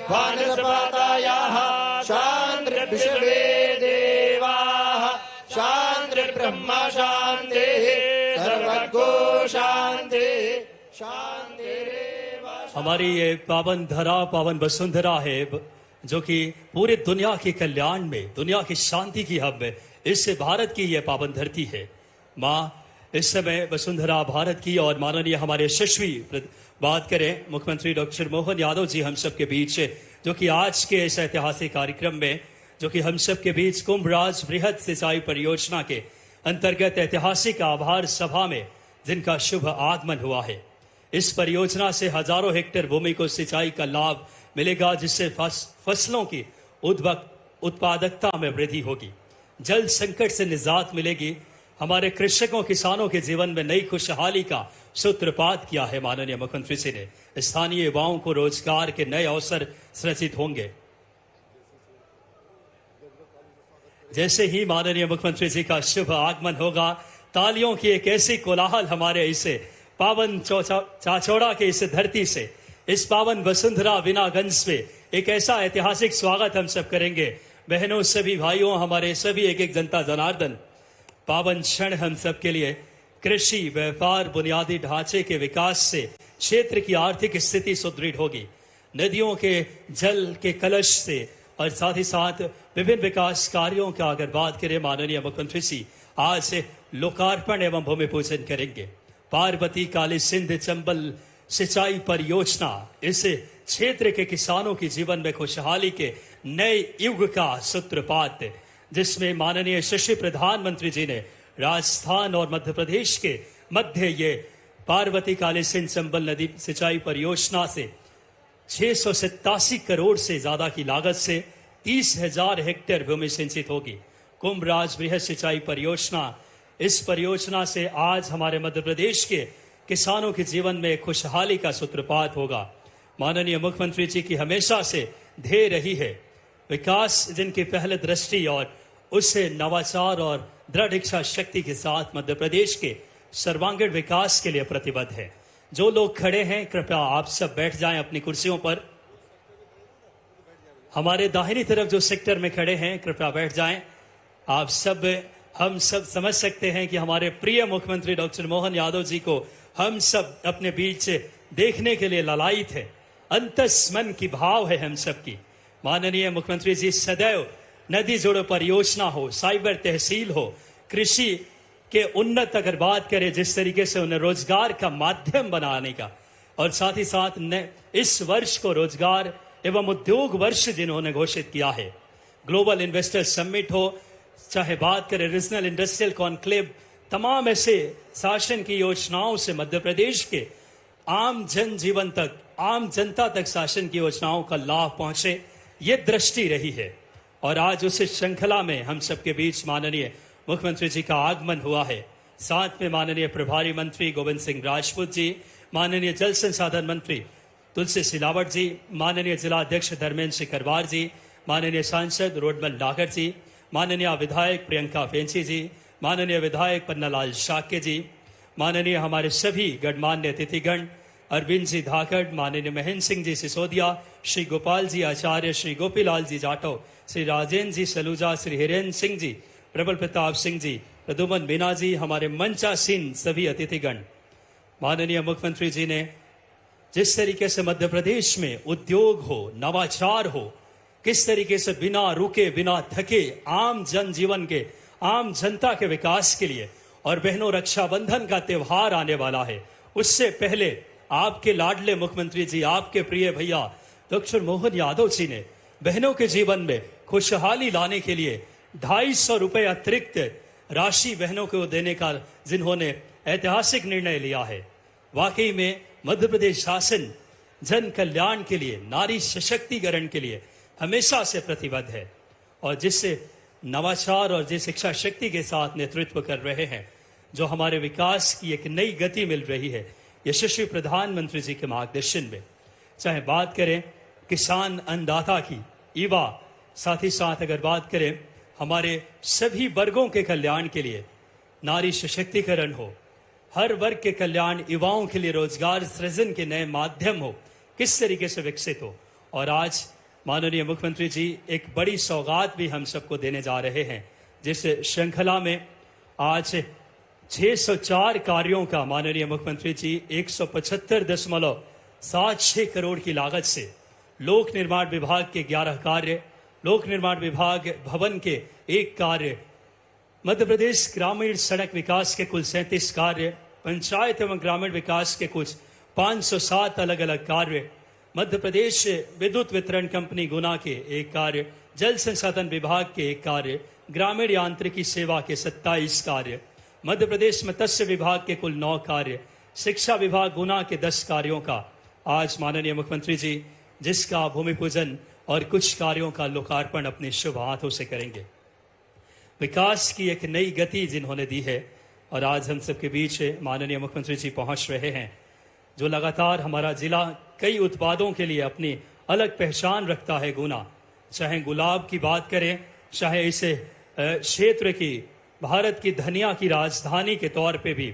वानस्पतयः शान्तिर्विश्वे देवाः शान्तिर्ब्रह्म शान्तिः सर्वगो शान्तिः शान्तिरेव। हमारी ये पावन धरा, पावन वसुंधरा है जो कि पूरे दुनिया के कल्याण में, दुनिया की शांति की हब में, इससे भारत की यह पावन धरती है। माँ इस समय वसुंधरा भारत की और माननीय हमारे यशस्वी बात करें मुख्यमंत्री डॉक्टर मोहन यादव जी हम सब के बीच, जो कि आज के इस ऐतिहासिक कार्यक्रम में, जो कि हम सब के बीच कुंभ राज बृहद सिंचाई परियोजना के अंतर्गत ऐतिहासिक आभार सभा में जिनका शुभ आगमन हुआ है। इस परियोजना से हजारों हेक्टेयर भूमि को सिंचाई का लाभ मिलेगा, जिससे फसलों की उत्पादकता में वृद्धि होगी, जल संकट से निजात मिलेगी। हमारे कृषकों किसानों के जीवन में नई खुशहाली का सूत्रपात किया है माननीय मुख्यमंत्री जी ने। स्थानीय युवाओं को रोजगार के नए अवसर सृजित होंगे। जैसे ही माननीय मुख्यमंत्री जी का शुभ आगमन होगा, तालियों की एक ऐसी कोलाहल हमारे इसे पावन चाचौड़ा के इस धरती से, इस पावन वसुंधरा वीणागंज पे एक ऐसा ऐतिहासिक स्वागत हम सब करेंगे। बहनों, सभी भाइयों, हमारे सभी एक एक जनता जनार्दन, पावन क्षण हम सब के लिए। कृषि, व्यापार, बुनियादी ढांचे के विकास से क्षेत्र की आर्थिक स्थिति सुदृढ़ होगी। नदियों के जल के कलश से और साथ ही साथ विभिन्न विकास कार्यों का अगर बात करें, माननीय मुख्यमंत्री जी आज से लोकार्पण एवं भूमि पूजन करेंगे। पार्वती काली सिंध चंबल सिंचाई परियोजना इस क्षेत्र के किसानों के जीवन में खुशहाली के नए युग का सूत्रपात, जिसमें माननीय यशस्वी प्रधानमंत्री जी ने राजस्थान और मध्य प्रदेश के मध्य ये पार्वती काली सिंध चंबल नदी सिंचाई परियोजना से 687 करोड़ से ज्यादा की लागत से 30,000 हेक्टेयर भूमि सिंचित होगी। कुंभ राज बृहद सिंचाई परियोजना, इस परियोजना से आज हमारे मध्य प्रदेश के किसानों के जीवन में खुशहाली का सूत्रपात होगा। माननीय मुख्यमंत्री जी की हमेशा से ध्येय रही है विकास, जिनकी पहले दृष्टि और उससे नवाचार और दृढ़ इच्छा शक्ति के साथ मध्य प्रदेश के सर्वांगीण विकास के लिए प्रतिबद्ध है। जो लोग खड़े हैं, कृपया आप सब बैठ जाएं अपनी कुर्सियों पर। हमारे दाहिनी तरफ जो सेक्टर में खड़े हैं, कृपया बैठ जाएं। आप सब, हम सब समझ सकते हैं कि हमारे प्रिय मुख्यमंत्री डॉक्टर मोहन यादव जी को हम सब अपने बीच देखने के लिए ललायित है। अंतस मन की भाव है हम सब की। माननीय मुख्यमंत्री जी सदैव नदी जोड़ो परियोजना हो, साइबर तहसील हो, कृषि के उन्नत अगर बात करें, जिस तरीके से उन्हें रोजगार का माध्यम बनाने का, और साथ ही साथ इस वर्ष को रोजगार एवं उद्योग वर्ष जिन्होंने घोषित किया है। ग्लोबल इन्वेस्टर समिट हो, चाहे बात करें रीजनल इंडस्ट्रियल कॉन्क्लेव, तमाम ऐसे शासन की योजनाओं से मध्य प्रदेश के आम जन जीवन तक, आम जनता तक शासन की योजनाओं का लाभ पहुंचे, ये दृष्टि रही है। और आज उस श्रृंखला में हम सबके बीच माननीय मुख्यमंत्री जी का आगमन हुआ है। साथ में माननीय प्रभारी मंत्री गोविंद सिंह राजपूत जी, माननीय जल संसाधन मंत्री तुलसी सिलावट जी, माननीय जिला अध्यक्ष धर्मेंद्र सिकरवार जी, माननीय सांसद रोडमल नागर जी, माननीय विधायक प्रियंका फेंची जी, माननीय विधायक पन्नालाल शाक्य जी, माननीय हमारे सभी गणमान्य अतिथिगण, अरविंद जी धाकड़, माननीय महेंद्र सिंह जी सिसोदिया, श्री गोपाल जी आचार्य, श्री गोपीलाल जी जाटव, श्री राजेंद्र जी सलूजा, श्री हिरेंद्र सिंह जी, प्रबल प्रताप सिंह जी, प्रदुमन मीना जी, हमारे मंचासीन सभी अतिथिगण। माननीय मुख्यमंत्री जी ने जिस तरीके से मध्य प्रदेश में उद्योग हो, नवाचार हो, किस तरीके से बिना रुके बिना थके आम जनजीवन के, आम जनता के विकास के लिए, और बहनों रक्षाबंधन का त्योहार आने वाला है, उससे पहले आपके लाडले मुख्यमंत्री जी, आपके प्रिय भैया डॉक्टर मोहन यादव जी ने बहनों के जीवन में खुशहाली लाने के लिए 250 रुपए अतिरिक्त राशि बहनों को देने का जिन्होंने ऐतिहासिक निर्णय लिया है। वाकई में मध्य प्रदेश शासन जन कल्याण के लिए, नारी सशक्तिकरण के लिए हमेशा से प्रतिबद्ध है, और जिससे नवाचार और जिस इच्छा शक्ति के साथ नेतृत्व कर रहे हैं, जो हमारे विकास की एक नई गति मिल रही है यशस्वी प्रधानमंत्री जी के मार्गदर्शन में। चाहे बात करें किसान अन्नदाता की, युवा, साथ ही साथ अगर बात करें हमारे सभी वर्गों के कल्याण के लिए, नारी सशक्तिकरण हो, हर वर्ग के कल्याण, युवाओं के लिए रोजगार सृजन के नए माध्यम हो, किस तरीके से विकसित हो। और आज माननीय मुख्यमंत्री जी एक बड़ी सौगात भी हम सबको देने जा रहे हैं, जिस श्रृंखला में आज 604 कार्यों का माननीय मुख्यमंत्री जी 175.76 करोड़ की लागत से लोक निर्माण विभाग के 11 कार्य, लोक निर्माण विभाग भवन के 1 कार्य, मध्य प्रदेश ग्रामीण सड़क विकास के कुल 37 कार्य, पंचायत एवं ग्रामीण विकास के कुछ 507 अलग अलग कार्य, मध्य प्रदेश विद्युत वितरण कंपनी गुना के 1 कार्य, जल संसाधन विभाग के 1 कार्य, ग्रामीण यांत्रिकी सेवा के 27 कार्य, मध्य प्रदेश मत्स्य विभाग के कुल 9 कार्य, शिक्षा विभाग गुना के 10 कार्यों का आज माननीय मुख्यमंत्री जी जिसका भूमि पूजन और कुछ कार्यों का लोकार्पण अपने शुभ हाथों से करेंगे। विकास की एक नई गति जिन्होंने दी है और आज हम सबके बीच माननीय मुख्यमंत्री जी पहुंच रहे हैं, जो लगातार हमारा जिला कई उत्पादों के लिए अपनी अलग पहचान रखता है। गुना, चाहे गुलाब की बात करें, चाहे इस क्षेत्र की भारत की धनिया की राजधानी के तौर पे भी,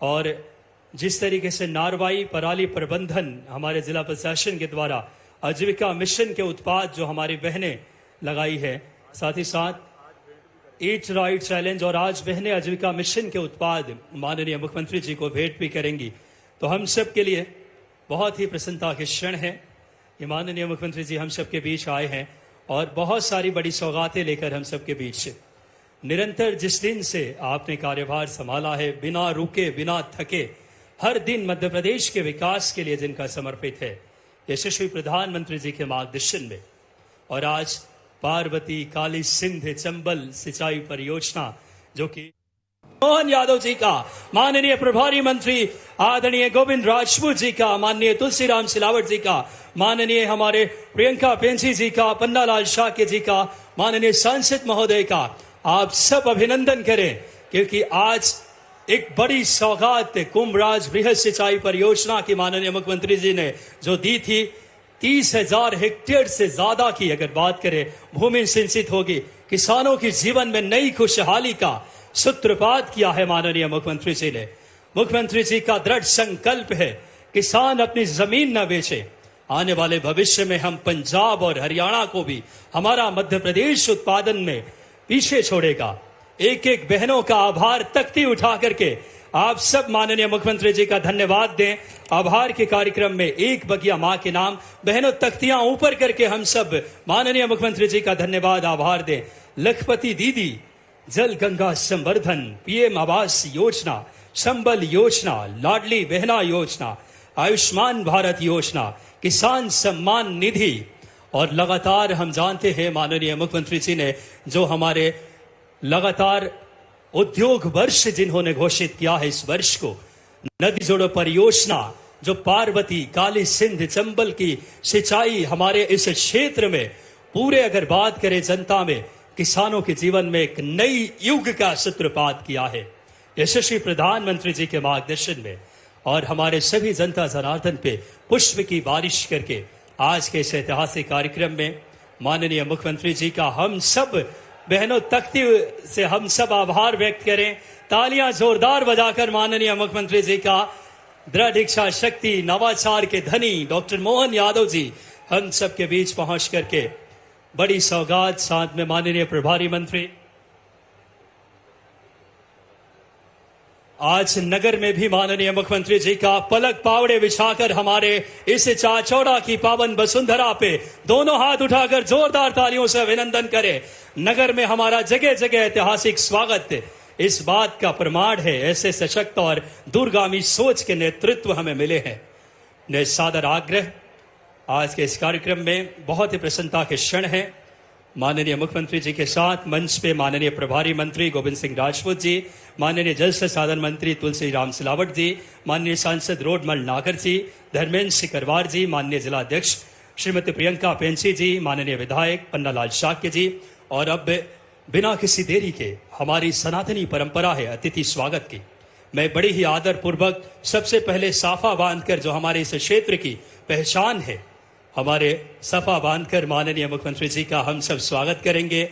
और जिस तरीके से नारवाई पराली प्रबंधन हमारे जिला प्रशासन के द्वारा आजीविका मिशन के उत्पाद जो हमारी बहनें लगाई है, साथ ही साथ ईट राइट चैलेंज और आज बहनें आजीविका मिशन के उत्पाद माननीय मुख्यमंत्री जी को भेंट भी करेंगी। तो हम सब के लिए बहुत ही प्रसन्नता के क्षण है कि माननीय मुख्यमंत्री जी हम सब के बीच आए हैं और बहुत सारी बड़ी सौगातें लेकर हम सब के बीच निरंतर जिस दिन से आपने कार्यभार संभाला है, बिना रुके बिना थके हर दिन मध्य प्रदेश के विकास के लिए जिनका समर्पित है, यशस्वी प्रधानमंत्री जी के मार्गदर्शन में, और आज पार्वती काली सिंध चंबल सिंचाई परियोजना जो कि मोहन यादव जी का, माननीय प्रभारी मंत्री आदरणीय गोविंद राजपूत जी का, माननीय तुलसीराम सिलावट जी का, माननीय हमारे प्रियंका पेंसी जी का, पन्नालाल शाक्य जी का, माननीय सांसद महोदय का आप सब अभिनंदन करें, क्योंकि आज एक बड़ी सौगात कुंभराज बृहद सिंचाई परियोजना की माननीय मुख्यमंत्री जी ने जो दी थी, 30,000 हेक्टेयर से ज्यादा की अगर बात करें भूमि सिंचित होगी, किसानों के जीवन में नई खुशहाली का सूत्रपात किया है माननीय मुख्यमंत्री जी ने। मुख्यमंत्री जी का दृढ़ संकल्प है किसान अपनी जमीन न बेचे, आने वाले भविष्य में हम पंजाब और हरियाणा को भी हमारा मध्य प्रदेश उत्पादन में पीछे छोड़ेगा। एक एक बहनों का आभार तख्ती उठा करके आप सब माननीय मुख्यमंत्री जी का धन्यवाद दें। आभार के कार्यक्रम में एक बगिया मां के नाम बहनों तख्तियां ऊपर करके हम सब माननीय मुख्यमंत्री जी का धन्यवाद आभार दें। लखपति दीदी, जल गंगा संवर्धन, पीएम आवास योजना, संबल योजना, लाडली बहना योजना, आयुष्मान भारत योजना, किसान सम्मान निधि, और लगातार हम जानते हैं माननीय मुख्यमंत्री जी ने जो हमारे लगातार उद्योग वर्ष जिन्होंने घोषित किया है इस वर्ष को, नदी जोड़ो परियोजना जो पार्वती काली सिंध चंबल की सिंचाई हमारे इस क्षेत्र में पूरे अगर बात करें जनता में, किसानों के जीवन में एक नई युग का सूत्रपात किया है यशस्वी प्रधानमंत्री जी के मार्गदर्शन में, और हमारे सभी जनता जनार्दन पे पुष्प की बारिश करके आज के इस ऐतिहासिक कार्यक्रम में माननीय मुख्यमंत्री जी का हम सब बहनों तख्ती से हम सब आभार व्यक्त करें। तालियां जोरदार बजाकर माननीय मुख्यमंत्री जी का दृढ़ इच्छा शक्ति, नवाचार के धनी डॉक्टर मोहन यादव जी हम सब के बीच पहुंच करके बड़ी सौगात, साथ में माननीय प्रभारी मंत्री आज नगर में भी माननीय मुख्यमंत्री जी का पलक पावड़े बिछाकर हमारे इस चाचौड़ा की पावन वसुंधरा पे दोनों हाथ उठाकर जोरदार तालियों से अभिनंदन करें। नगर में हमारा जगह जगह ऐतिहासिक स्वागत इस बात का प्रमाण है, ऐसे सशक्त और दूरगामी सोच के नेतृत्व हमें मिले हैं। ने सादर आग्रह आज के इस कार्यक्रम में बहुत ही प्रसन्नता के क्षण है। माननीय मुख्यमंत्री जी के साथ मंच पे माननीय प्रभारी मंत्री गोविंद सिंह राजपूत जी, माननीय जल संसाधन मंत्री तुलसीराम सिलावट जी, माननीय सांसद रोडमल नागर जी, धर्मेंद्र सिकरवार जी, माननीय जिला अध्यक्ष श्रीमती प्रियंका पेंसी जी, माननीय विधायक पन्नालाल शाक्य जी, और अब बिना किसी देरी के हमारी सनातनी परंपरा है अतिथि स्वागत की। मैं बड़े ही आदर पूर्वक सबसे पहले साफा बांधकर जो हमारे इस क्षेत्र की पहचान है, हमारे सफा बांधकर माननीय मुख्यमंत्री जी का हम सब स्वागत करेंगे,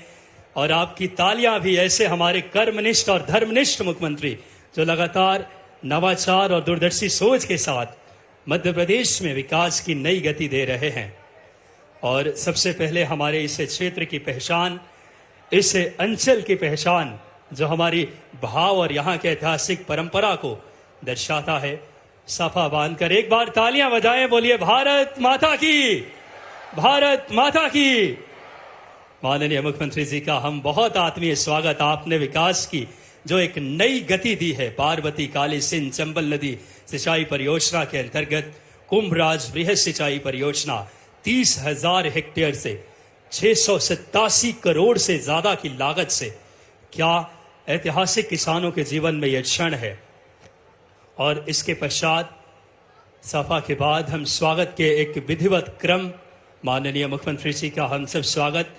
और आपकी तालियां भी ऐसे हमारे कर्मनिष्ठ और धर्मनिष्ठ मुख्यमंत्री जो लगातार नवाचार और दूरदर्शी सोच के साथ मध्य प्रदेश में विकास की नई गति दे रहे हैं। और सबसे पहले हमारे इस क्षेत्र की पहचान, इस अंचल की पहचान जो हमारी भाव और यहाँ के ऐतिहासिक परंपरा को दर्शाता है, साफा बांधकर एक बार तालियां बजाएं, बोलिए भारत माता की, भारत माता की। माननीय मुख्यमंत्री जी का हम बहुत आत्मीय स्वागत। आपने विकास की जो एक नई गति दी है, पार्वती काली सिंध चंबल नदी सिंचाई परियोजना के अंतर्गत कुंभराज बृहद सिंचाई परियोजना 30,000 हेक्टेयर से 687 करोड़ से ज्यादा की लागत से, क्या ऐतिहासिक किसानों के जीवन में यह क्षण है। और इसके पश्चात सभा के बाद हम स्वागत के एक विधिवत क्रम, माननीय मुख्यमंत्री जी का हम सब स्वागत।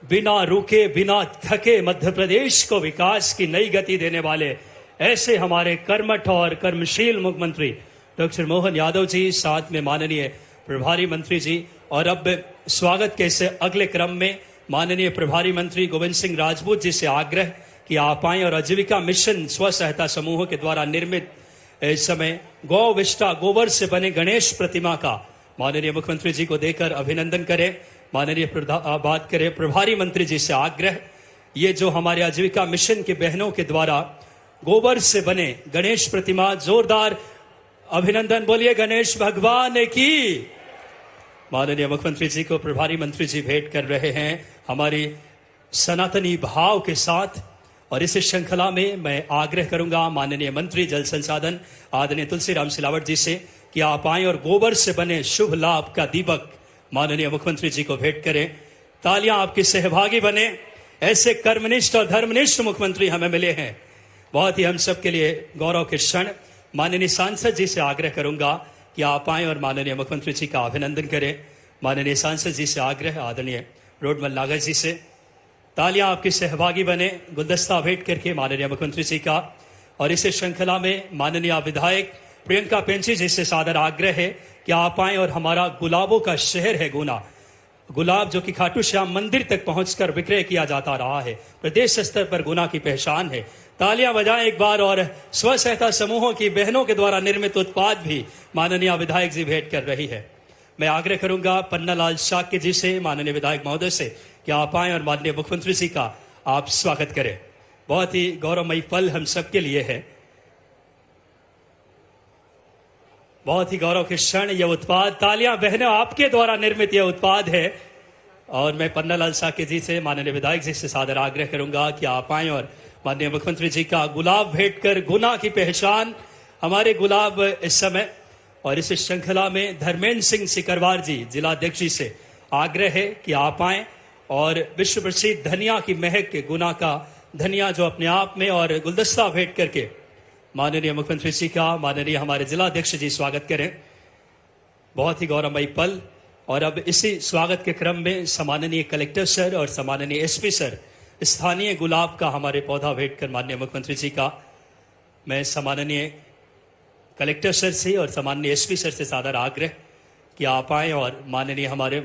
बिना रुके बिना थके मध्य प्रदेश को विकास की नई गति देने वाले ऐसे हमारे कर्मठ और कर्मशील मुख्यमंत्री डॉक्टर मोहन यादव जी, साथ में माननीय प्रभारी मंत्री जी। और अब स्वागत के इस अगले क्रम में माननीय प्रभारी मंत्री गोविंद सिंह राजपूत जी से आग्रह कि आप आएं और आजीविका मिशन स्व सहायता समूहों के द्वारा निर्मित इस समय गौ विष्टा गोबर से बने गणेश प्रतिमा का माननीय मुख्यमंत्री जी को देकर अभिनंदन करें। माननीय बात करें प्रभारी मंत्री जी से आग्रह, ये जो हमारे आजीविका मिशन के बहनों के द्वारा गोबर से बने गणेश प्रतिमा, जोरदार अभिनंदन, बोलिए गणेश भगवान की। माननीय मुख्यमंत्री जी को प्रभारी मंत्री जी भेंट कर रहे हैं हमारी सनातनी भाव के साथ। और इस श्रृंखला में मैं आग्रह करूंगा माननीय मंत्री जल संसाधन आदरणीय तुलसीराम सिलावट जी से कि आप आएं और गोबर से बने शुभ लाभ का दीपक माननीय मुख्यमंत्री जी को भेंट करें। तालियां आपके सहभागी बने। ऐसे कर्मनिष्ठ और धर्मनिष्ठ मुख्यमंत्री हमें मिले हैं, बहुत ही हम सब के लिए गौरव के क्षण। माननीय सांसद जी से आग्रह करूंगा कि आप आएं और माननीय मुख्यमंत्री जी का अभिनंदन करें। माननीय सांसद जी से आग्रह, आदरणीय रोडमल नागर जी से तालियां आपके सहभागी बने, गुलदस्ता भेंट करके माननीय मुख्यमंत्री जी का। और इस श्रृंखला में माननीय विधायक प्रियंका पेंची जी से सादर आग्रह है कि आप आएं और हमारा गुलाबों का शहर है गुना, गुलाब जो कि खाटू श्याम मंदिर तक पहुंचकर विक्रय किया जाता रहा है, प्रदेश स्तर पर गुना की पहचान है। तालियां बजाएं एक बार। और स्व सहायता समूहों की बहनों के द्वारा निर्मित उत्पाद भी माननीय विधायक जी भेंट कर रही है। मैं आग्रह करूंगा पन्नालाल शाक्य जी से, माननीय विधायक महोदय से कि आप आएं और माननीय मुख्यमंत्री जी का आप स्वागत करें। बहुत ही गौरवमयी पल हम सबके लिए है, बहुत ही गौरव के क्षण। यह उत्पाद, तालियां बहनों, आपके द्वारा निर्मित यह उत्पाद है। और मैं पन्नालाल शाक्य जी से, माननीय विधायक जी से सादर आग्रह करूंगा कि आप आएं और माननीय मुख्यमंत्री जी का गुलाब भेंट कर गुना की पहचान हमारे गुलाब इस समय। और इस श्रृंखला में धर्मेंद्र सिंह सिकरवार जी जिलाध्यक्ष जी से आग्रह है कि आप आएं और विश्व प्रसिद्ध धनिया की महक गुना का धनिया जो अपने आप में, और गुलदस्ता भेंट करके माननीय मुख्यमंत्री जी का माननीय हमारे जिलाध्यक्ष जी स्वागत करें। बहुत ही गौरवमयी पल। और अब इसी स्वागत के क्रम में सम्माननीय कलेक्टर सर और सम्माननीय एसपी सर स्थानीय गुलाब का हमारे पौधा भेंट कर माननीय मुख्यमंत्री जी का। मैं सम्माननीय कलेक्टर सर से और सम्माननीय एसपी सर से सादर आग्रह कि आप आएं और माननीय हमारे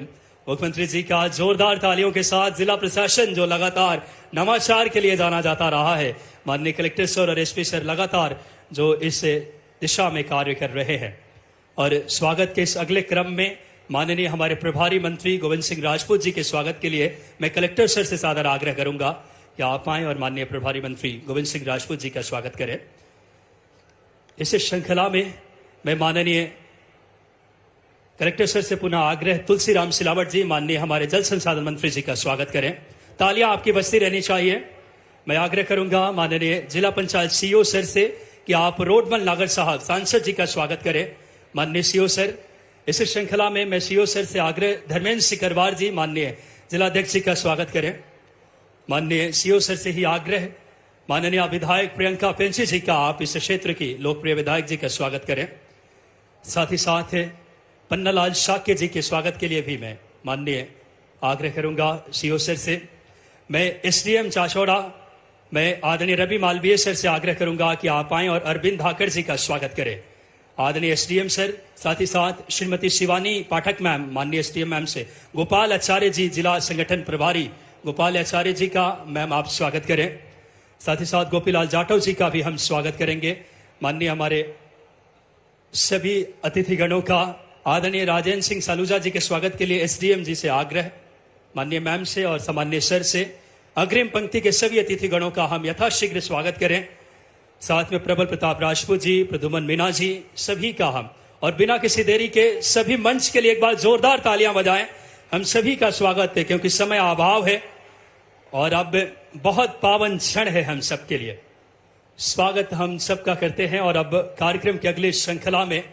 मुख्यमंत्री जी का जोरदार तालियों के साथ जिला प्रशासन जो लगातार नवाचार के लिए जाना जाता रहा है, माननीय कलेक्टर सर और एसपी सर लगातार जो इस दिशा में कार्य कर रहे हैं। और स्वागत के इस अगले क्रम में माननीय हमारे प्रभारी मंत्री गोविंद सिंह राजपूत जी के स्वागत के लिए मैं कलेक्टर सर से सादर आग्रह करूंगा कि आप आएं और माननीय प्रभारी मंत्री गोविंद सिंह राजपूत जी का स्वागत करें। इस श्रृंखला में मैं माननीय कलेक्टर सर से पुनः आग्रह तुलसीराम सिलावट जी, माननीय हमारे जल संसाधन मंत्री जी का स्वागत करें। तालियां आपकी बजती रहनी चाहिए। मैं आग्रह करूंगा माननीय जिला पंचायत सीईओ सर से कि आप रोडमल नागर साहब सांसद जी का स्वागत करें। माननीय सीईओ सर, इस श्रृंखला में मैं सीईओ सर से आग्रह धर्मेंद्र सिकरवार जी माननीय जिलाध्यक्ष जी का स्वागत करें। माननीय सीईओ सर से ही आग्रह माननीय विधायक प्रियंका पेंची जी का आप इस क्षेत्र की लोकप्रिय विधायक जी का स्वागत करें। साथ ही साथ पन्नालाल शाक्य जी के स्वागत के लिए भी मैं माननीय आग्रह करूंगा सीईओ सर से। मैं एसडीएम चाचौड़ा, मैं आदरणीय रवि मालवीय सर से आग्रह करूंगा कि आप आएं और अरविंद धाकड़ जी का स्वागत करें। आदरणीय एसडीएम सर, साथ ही साथ श्रीमती शिवानी पाठक मैम, माननीय एसडीएम मैम से गोपाल आचार्य जी जिला संगठन प्रभारी गोपाल आचार्य जी का मैम आप स्वागत करें। साथ ही साथ गोपीलाल जाटव जी का भी हम स्वागत करेंगे। माननीय हमारे सभी अतिथिगणों का आदरणीय राजेंद्र सिंह सालूजा जी के स्वागत के लिए एसडीएम जी से आग्रह, माननीय मैम से और सामान्य सर से अग्रिम पंक्ति के सभी अतिथिगणों का हम यथाशीघ्र स्वागत करें। साथ में प्रबल प्रताप राजपूत जी, प्रदुमन मीना जी, सभी का हम और बिना किसी देरी के सभी मंच के लिए एक बार जोरदार तालियां बजाएं। हम सभी का स्वागत है क्योंकि समय अभाव है और अब बहुत पावन क्षण है हम सब के लिए। स्वागत हम सबका करते हैं और अब कार्यक्रम की अगली श्रृंखला में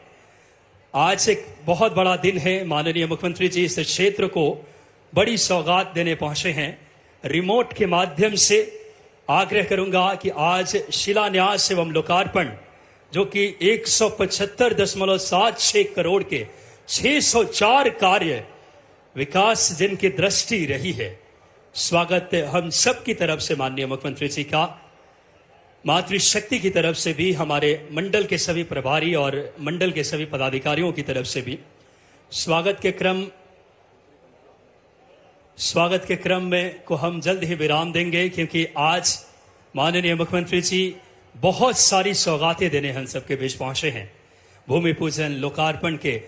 आज एक बहुत बड़ा दिन है। माननीय मुख्यमंत्री जी इस क्षेत्र को बड़ी सौगात देने पहुंचे हैं। रिमोट के माध्यम से आग्रह करूंगा कि आज शिलान्यास एवं लोकार्पण जो कि 175.76 करोड़ के 604 कार्य विकास जिनकी दृष्टि रही है, स्वागत हम सब की तरफ से माननीय मुख्यमंत्री जी का, मातृशक्ति की तरफ से भी, हमारे मंडल के सभी प्रभारी और मंडल के सभी पदाधिकारियों की तरफ से भी स्वागत के क्रम में को हम जल्द ही विराम देंगे क्योंकि आज माननीय मुख्यमंत्री जी बहुत सारी सौगातें देने हम सबके बीच पहुंचे हैं। भूमि पूजन, लोकार्पण के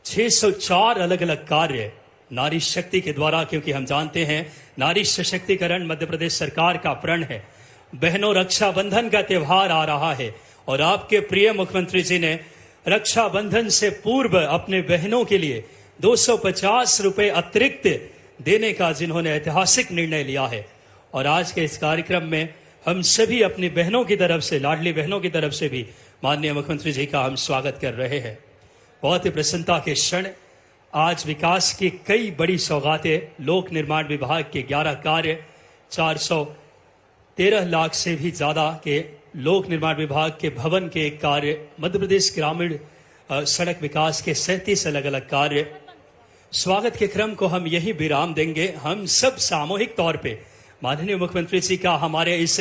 604 अलग अलग कार्य नारी शक्ति के द्वारा, क्योंकि हम जानते हैं नारी सशक्तिकरण मध्य प्रदेश सरकार का प्रण है। बहनों, रक्षाबंधन का त्यौहार आ रहा है और आपके प्रिय मुख्यमंत्री जी ने रक्षाबंधन से पूर्व अपने बहनों के लिए 250 रुपए अतिरिक्त देने का जिन्होंने ऐतिहासिक निर्णय लिया है। और आज के इस कार्यक्रम में हम सभी अपनी बहनों की तरफ से, लाडली बहनों की तरफ से भी माननीय मुख्यमंत्री जी का हम स्वागत कर रहे हैं। बहुत ही प्रसन्नता के क्षण। आज विकास की कई बड़ी सौगातें, लोक निर्माण विभाग के 11 कार्य, 413 लाख से भी ज्यादा के लोक निर्माण विभाग के भवन के कार्य, मध्य प्रदेश ग्रामीण सड़क विकास के 37 अलग अलग कार्य। स्वागत के क्रम को हम यही विराम देंगे। हम सब सामूहिक तौर पे माननीय मुख्यमंत्री जी का हमारे इस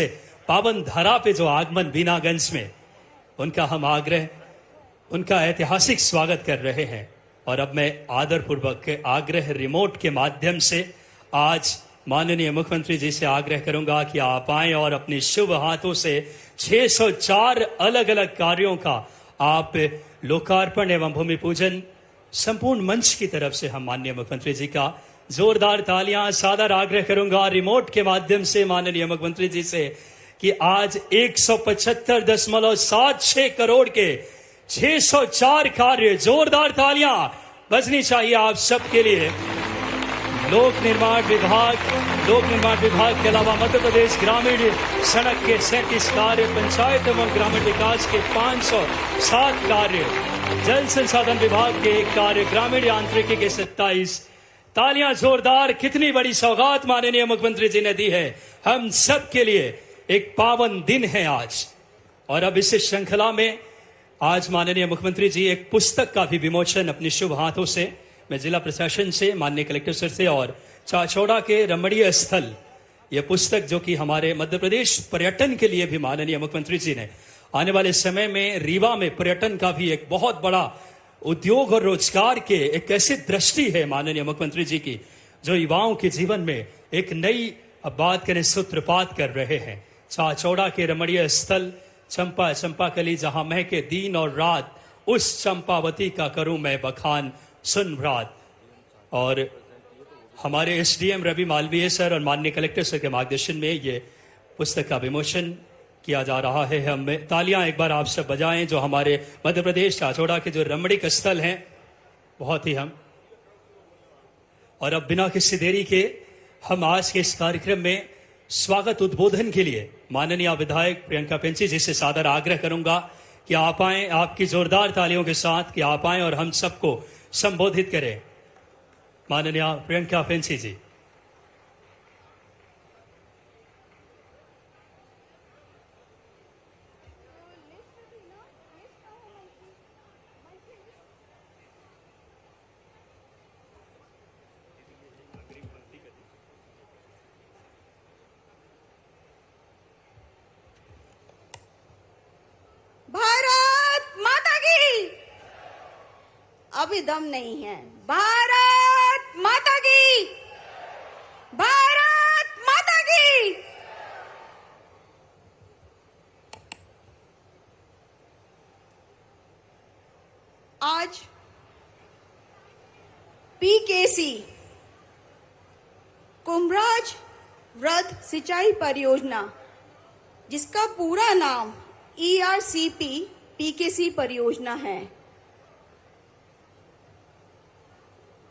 पावन धरा पे जो आगमन बीनागंज में, उनका हम उनका ऐतिहासिक स्वागत कर रहे हैं। और अब मैं आदरपूर्वक आग्रह रिमोट के माध्यम से आज माननीय मुख्यमंत्री जी से आग्रह करूंगा कि आप आएं और अपने शुभ हाथों से 604 अलग अलग कार्यों का आप लोकार्पण एवं भूमि पूजन संपूर्ण मंच की तरफ से हम माननीय मुख्यमंत्री जी का जोरदार तालियां, सादर आग्रह करूंगा रिमोट के माध्यम से माननीय मुख्यमंत्री जी से कि आज 175.76 करोड़ के 604 कार्य, जोरदार तालियां बजनी चाहिए आप सबके लिए। लोक निर्माण विभाग के अलावा मध्य प्रदेश ग्रामीण सड़क के 37 कार्य, पंचायत एवं ग्रामीण विकास के 507 कार्य, जल संसाधन विभाग के 1 कार्य, ग्रामीण यांत्रिकी के 27। तालियां जोरदार। कितनी बड़ी सौगात माननीय मुख्यमंत्री जी ने दी है हम सब के लिए। एक पावन दिन है आज। और अब इस श्रृंखला में आज माननीय मुख्यमंत्री जी एक पुस्तक का भी विमोचन अपने शुभ हाथों से, मैं जिला प्रशासन से, माननीय कलेक्टर सर से और चाचौड़ा के रमणीय स्थल, यह पुस्तक जो कि हमारे मध्य प्रदेश पर्यटन के लिए भी माननीय मुख्यमंत्री जी ने आने वाले समय में रीवा में पर्यटन का भी एक बहुत बड़ा उद्योग और रोजगार के एक ऐसी दृष्टि है माननीय मुख्यमंत्री जी की जो युवाओं के जीवन में एक नई, अब बात करें, सूत्रपात कर रहे हैं। चाचौड़ा के रमणीय स्थल, चंपा कली जहां महके दिन और रात, उस चंपावती का करूं मैं बखान, सुन भ्रात। और हमारे एसडीएम रवि मालवीय सर और माननीय कलेक्टर सर के मार्गदर्शन में ये पुस्तक का विमोचन किया जा रहा है। हम तालियां एक बार आप सब बजाएं जो हमारे मध्य प्रदेश चाचौड़ा के जो रमणीक स्थल हैं, बहुत ही हम। और अब बिना किसी देरी के हम आज के इस कार्यक्रम में स्वागत उद्बोधन के लिए माननीय विधायक प्रियंका पेंची जी से सादर आग्रह करूंगा कि आप आएं, आपकी जोरदार तालियों के साथ कि आप आएं और हम सबको संबोधित करें। माननीय प्रियंका पेंची जी। भारत माता की। अभी दम नहीं है। भारत माता की, भारत माता की। आज पीकेसी कुमराज वृत सिंचाई परियोजना, जिसका पूरा नाम ERCP पीकेसी परियोजना है,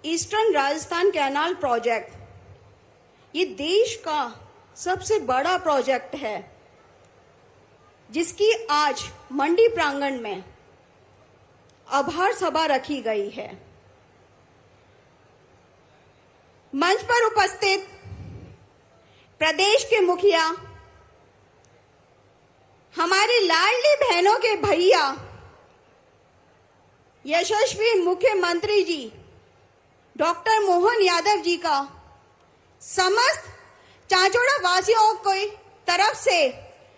ईस्टर्न राजस्थान कैनाल प्रोजेक्ट, ये देश का सबसे बड़ा प्रोजेक्ट है, जिसकी आज मंडी प्रांगण में आभार सभा रखी गई है। मंच पर उपस्थित प्रदेश के मुखिया, हमारी लाडली बहनों के भैया, यशस्वी मुख्यमंत्री जी डॉक्टर मोहन यादव जी का समस्त चांचोड़ा वासियों की तरफ से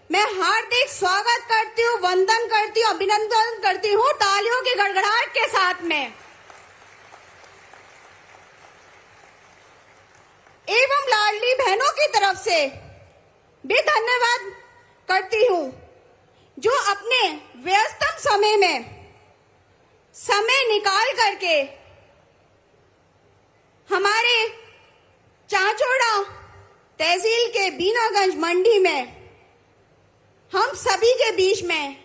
मैं हार्दिक स्वागत करती हूँ, वंदन करती हूँ, अभिनंदन करती हूँ तालियों की गड़गड़ाहट के साथ में। एवं लाडली बहनों की तरफ से भी धन्यवाद करती हूँ, जो अपने व्यस्तम समय में समय निकाल करके हमारे चांचोड़ा तहसील के बीनागंज मंडी में हम सभी के बीच में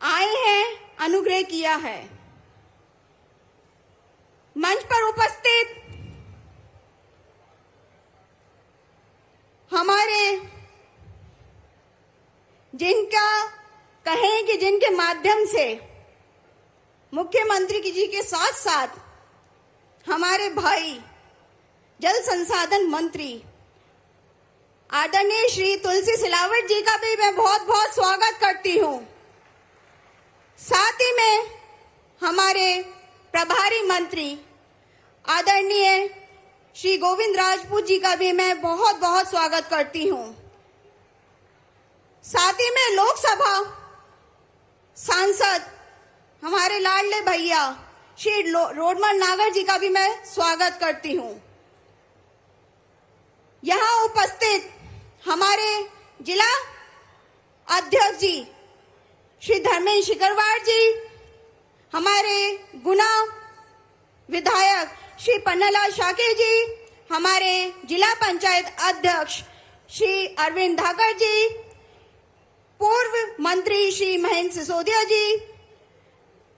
आए हैं, अनुग्रह किया है। मंच पर उपस्थित हमारे जिनका कहें कि जिनके माध्यम से मुख्यमंत्री जी के साथ साथ हमारे भाई जल संसाधन मंत्री आदरणीय श्री तुलसी सिलावट जी का भी मैं बहुत बहुत स्वागत करती हूं। साथ ही में हमारे प्रभारी मंत्री आदरणीय श्री गोविंद राजपूत जी का भी मैं बहुत बहुत स्वागत करती हूं। साथ ही में लोकसभा सांसद हमारे लाडले भैया श्री रोडमल नागर जी का भी मैं स्वागत करती हूं। यहाँ उपस्थित हमारे जिला अध्यक्ष जी श्री धर्मेंद्र शिकरवार जी, हमारे गुना विधायक श्री पन्नालाल शाके जी, हमारे जिला पंचायत अध्यक्ष श्री अरविंद धाकर जी, पूर्व मंत्री श्री महेंद्र सिसोदिया जी,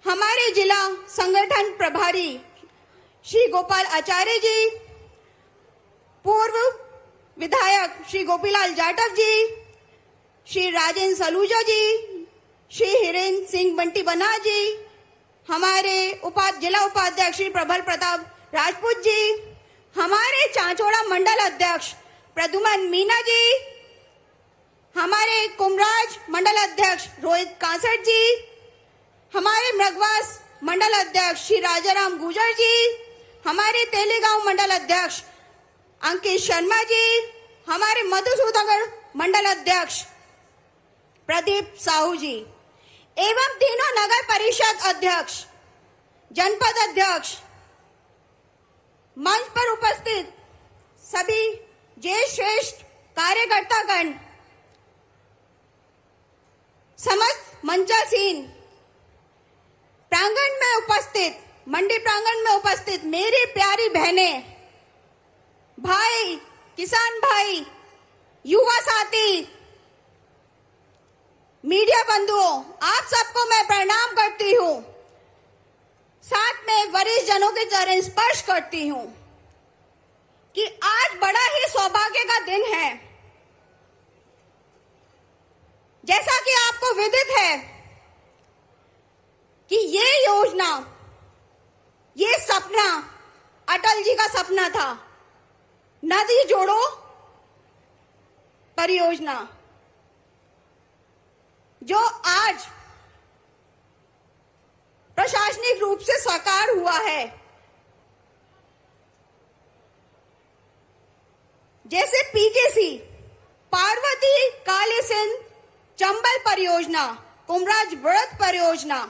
हमारे जिला संगठन प्रभारी श्री गोपाल आचार्य जी, पूर्व विधायक श्री गोपीलाल जाटव जी, श्री राजेंद्र सलूजा जी, श्री हिरेंद्र सिंह बंटी बना जी, हमारे जिला उपाध्यक्ष श्री प्रबल प्रताप राजपूत जी, हमारे चांचोड़ा मंडल अध्यक्ष प्रदुमन मीना जी, हमारे कुमराज मंडल अध्यक्ष रोहित कांसट जी, हमारे मृगवास मंडल अध्यक्ष श्री राजाराम गुजर जी, हमारे तेलीगांव मंडल अध्यक्ष अंकित शर्मा जी, हमारे मधुसूदनगढ़ मंडल अध्यक्ष प्रदीप साहू जी, एवं तीनों नगर परिषद अध्यक्ष, जनपद अध्यक्ष, मंच पर उपस्थित सभी ज्येष्ठ श्रेष्ठ कार्यकर्तागण, समस्त मंचासीन प्रांगण में उपस्थित, मंडी प्रांगण में उपस्थित मेरी प्यारी बहनें, भाई, किसान भाई, युवा साथी, मीडिया बंधुओं, आप सबको मैं प्रणाम करती हूँ। साथ में वरिष्ठ जनों के चरण स्पर्श करती हूँ कि आज बड़ा ही सौभाग्य का दिन है। जैसा कि आपको विदित है कि ये योजना, ये सपना अटल जी का सपना था, नदी जोड़ो परियोजना, जो आज प्रशासनिक रूप से साकार हुआ है। जैसे पीकेसी पार्वती कालीसिंध चंबल परियोजना, कुमराज व्रत परियोजना,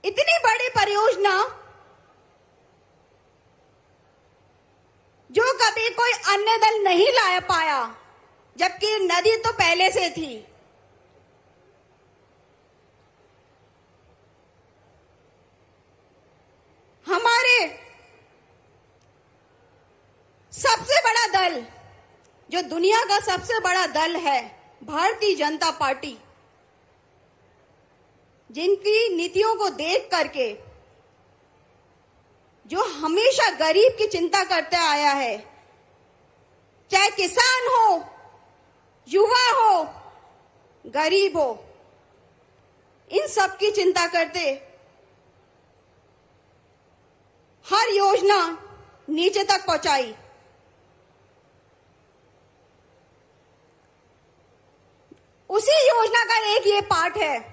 इतनी बड़ी परियोजना जो कभी कोई अन्य दल नहीं ला पाया, जबकि नदी तो पहले से थी। दल, जो दुनिया का सबसे बड़ा दल है, भारतीय जनता पार्टी, जिनकी नीतियों को देख करके, जो हमेशा गरीब की चिंता करते आया है, चाहे किसान हो, युवा हो, गरीब हो, इन सब की चिंता करते हर योजना नीचे तक पहुंचाई। उसी योजना का एक ये पार्ट है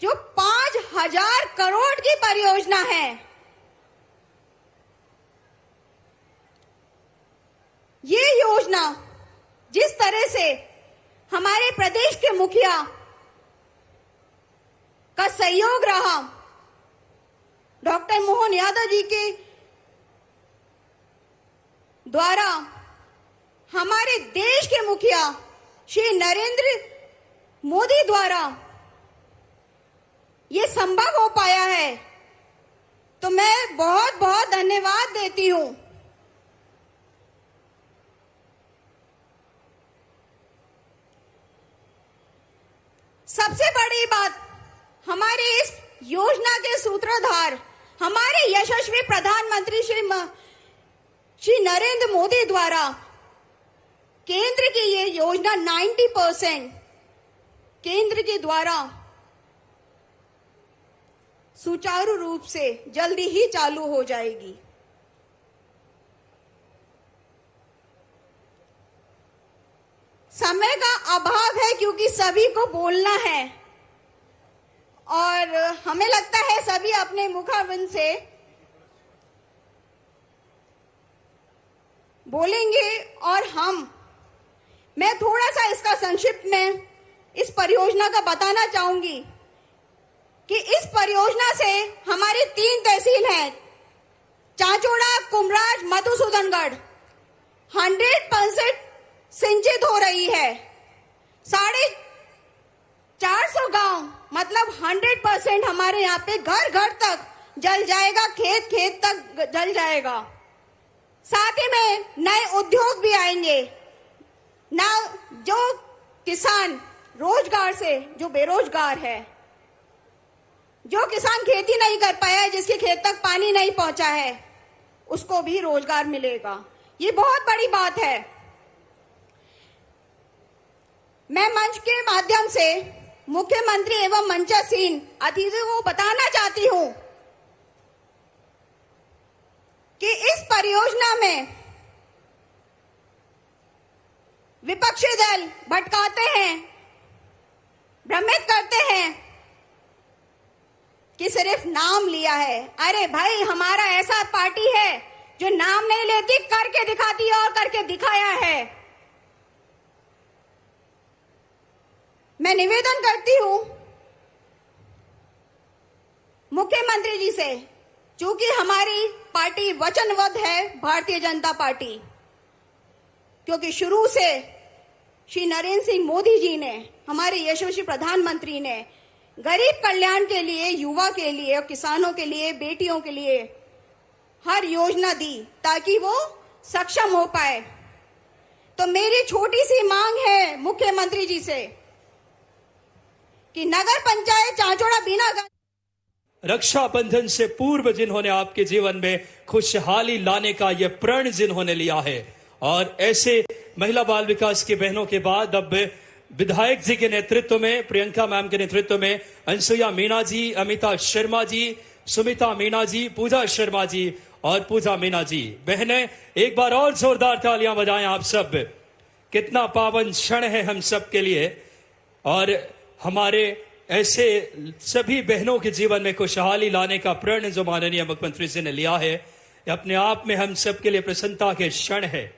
जो 5,000 करोड़ की परियोजना है। ये योजना जिस तरह से हमारे प्रदेश के मुखिया का सहयोग रहा, डॉक्टर मोहन यादव जी के द्वारा हमारे देश के मुखिया श्री नरेंद्र मोदी द्वारा ये संभव हो पाया है, तो मैं बहुत बहुत धन्यवाद देती हूं। सबसे बड़ी बात, हमारे इस योजना के सूत्रधार हमारे यशस्वी प्रधानमंत्री श्री नरेंद्र मोदी द्वारा केंद्र की ये योजना 90% केंद्र के द्वारा सुचारू रूप से जल्दी ही चालू हो जाएगी। समय का अभाव है क्योंकि सभी को बोलना है और हमें लगता है सभी अपने मुखारविंद से बोलेंगे और मैं थोड़ा सा इसका संक्षिप्त में इस परियोजना का बताना चाहूंगी कि इस परियोजना से हमारी 3 तहसील हैं, चांचोड़ा, कुमराज, मधुसूदनगढ़, 100% सिंचित हो रही है। 450 गांव मतलब 100% हमारे यहाँ पे घर घर तक जल जाएगा, खेत खेत तक जल जाएगा। साथ ही में नए उद्योग भी आएंगे ना, जो किसान रोजगार से जो बेरोजगार है, जो किसान खेती नहीं कर पाया है, जिसके खेत तक पानी नहीं पहुंचा है, उसको भी रोजगार मिलेगा। ये बहुत बड़ी बात है। मैं मंच के माध्यम से मुख्यमंत्री एवं मंचासीन अतिथियों को बताना चाहती हूं कि इस परियोजना में विपक्षी दल भटकाते हैं, भ्रमित करते हैं कि सिर्फ नाम लिया है। अरे भाई, हमारा ऐसा पार्टी है जो नाम नहीं लेती, करके दिखाती है और करके दिखाया है। मैं निवेदन करती हूं मुख्यमंत्री जी से, चूंकि हमारी पार्टी वचनबद्ध है, भारतीय जनता पार्टी, क्योंकि शुरू से श्री नरेंद्र सिंह मोदी जी ने, हमारे यशस्वी प्रधानमंत्री ने गरीब कल्याण के लिए, युवा के लिए, किसानों के लिए, बेटियों के लिए हर योजना दी ताकि वो सक्षम हो पाए। तो मेरी छोटी सी मांग है मुख्यमंत्री जी से कि नगर पंचायत चांचोड़ा बीना रक्षाबंधन से पूर्व जिन्होंने आपके जीवन में खुशहाली लाने का यह प्रण जिन्होंने लिया है, और ऐसे महिला बाल विकास की बहनों के बाद अब विधायक जी के नेतृत्व में, प्रियंका मैम के नेतृत्व में, अंसुया मीणा जी, अमिता शर्मा जी, सुमिता मीणा जी, पूजा शर्मा जी और पूजा मीणा जी, बहनें एक बार और जोरदार तालियां बजाएं आप सब। कितना पावन क्षण है हम सब के लिए, और हमारे ऐसे सभी बहनों के जीवन में खुशहाली लाने का प्रण जो माननीय मुख्यमंत्री जी ने लिया है, अपने आप में हम सब के लिए प्रसन्नता के क्षण है।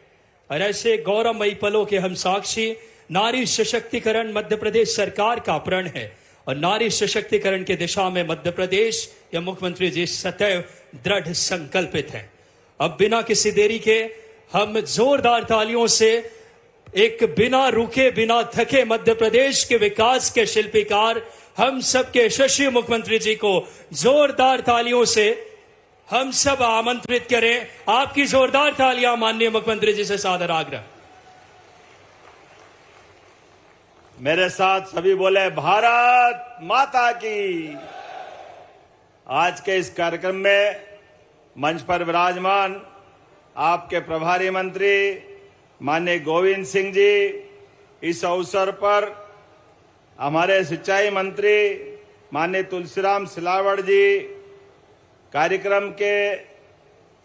और ऐसे गौरवमयी पलों के हम साक्षी नारी सशक्तिकरण मध्य प्रदेश सरकार का प्रण है, और नारी सशक्तिकरण की दिशा में मध्य प्रदेश या मुख्यमंत्री जी सदैव दृढ़ संकल्पित हैं। अब बिना किसी देरी के हम जोरदार तालियों से एक बिना रुके बिना थके मध्य प्रदेश के विकास के शिल्पकार हम सबके यशस्वी मुख्यमंत्री जी को जोरदार तालियों से हम सब आमंत्रित करें। आपकी जोरदार तालियां माननीय मुख्यमंत्री जी से सादर आग्रह। मेरे साथ सभी बोले भारत माता की। आज के इस कार्यक्रम में मंच पर विराजमान आपके प्रभारी मंत्री माननीय गोविंद सिंह जी, इस अवसर पर हमारे सिंचाई मंत्री माननीय तुलसीराम सिलावट जी, कार्यक्रम के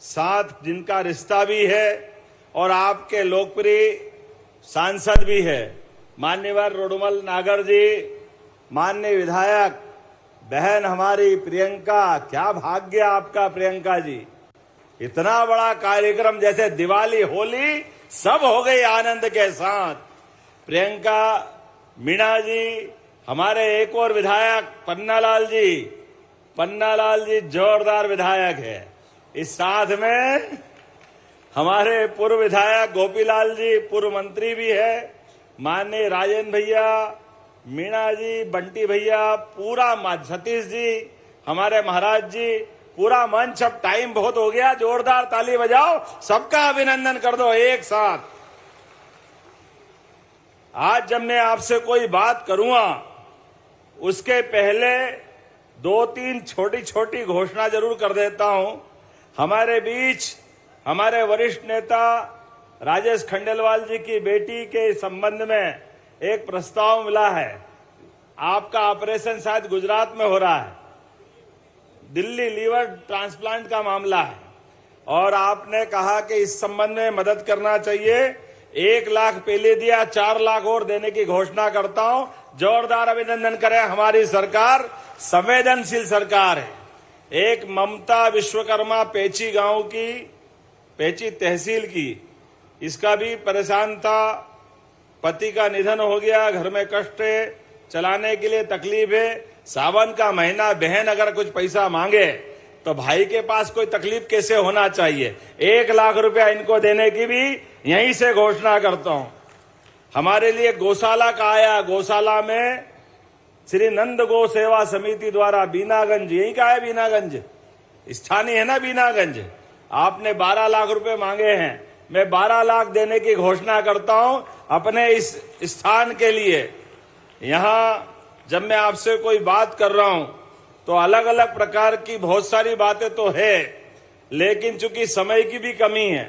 साथ जिनका रिश्ता भी है और आपके लोकप्रिय सांसद भी है मान्यवर रोडुमल नागर जी, माननीय विधायक बहन हमारी प्रियंका, क्या भाग्य आपका प्रियंका जी। इतना बड़ा कार्यक्रम जैसे दिवाली होली सब हो गई आनंद के साथ। प्रियंका, मीणा जी, हमारे एक और विधायक पन्नालाल जी जोरदार विधायक है। इस साथ में हमारे पूर्व विधायक गोपीलाल जी, पूर्व मंत्री भी है, माननीय राजेंद्र भैया, मीणा जी, बंटी भैया, पूरा सतीश जी, हमारे महाराज जी, पूरा मंच। अब टाइम बहुत हो गया, जोरदार ताली बजाओ, सबका अभिनंदन कर दो एक साथ। आज जब मैं आपसे कोई बात करूंगा उसके पहले 2-3 छोटी छोटी घोषणा जरूर कर देता हूं। हमारे बीच हमारे वरिष्ठ नेता राजेश खंडेलवाल जी की बेटी के संबंध में एक प्रस्ताव मिला है। आपका ऑपरेशन शायद गुजरात में हो रहा है, दिल्ली लीवर ट्रांसप्लांट का मामला है, और आपने कहा कि इस संबंध में मदद करना चाहिए। 1 लाख पहले दिया, 4 लाख और देने की घोषणा करता हूं। जोरदार अभिनंदन करें, हमारी सरकार संवेदनशील सरकार है। एक ममता विश्वकर्मा पेची गांव की, पेची तहसील की, इसका भी परेशान था, पति का निधन हो गया, घर में कष्ट है, चलाने के लिए तकलीफ है। सावन का महीना, बहन अगर कुछ पैसा मांगे तो भाई के पास कोई तकलीफ कैसे होना चाहिए। 1 लाख रुपया इनको देने की भी यहीं से घोषणा करता हूं। हमारे लिए गौशाला का आया, गौशाला में श्री नंद गौ सेवा समिति द्वारा बीनागंज, यही का है बीनागंज, स्थानीय है ना बीनागंज, आपने 12 लाख रुपए मांगे हैं। मैं 12 लाख देने की घोषणा करता हूं अपने इस स्थान के लिए। यहां जब मैं आपसे कोई बात कर रहा हूं तो अलग अलग प्रकार की बहुत सारी बातें तो है, लेकिन चूंकि समय की भी कमी है,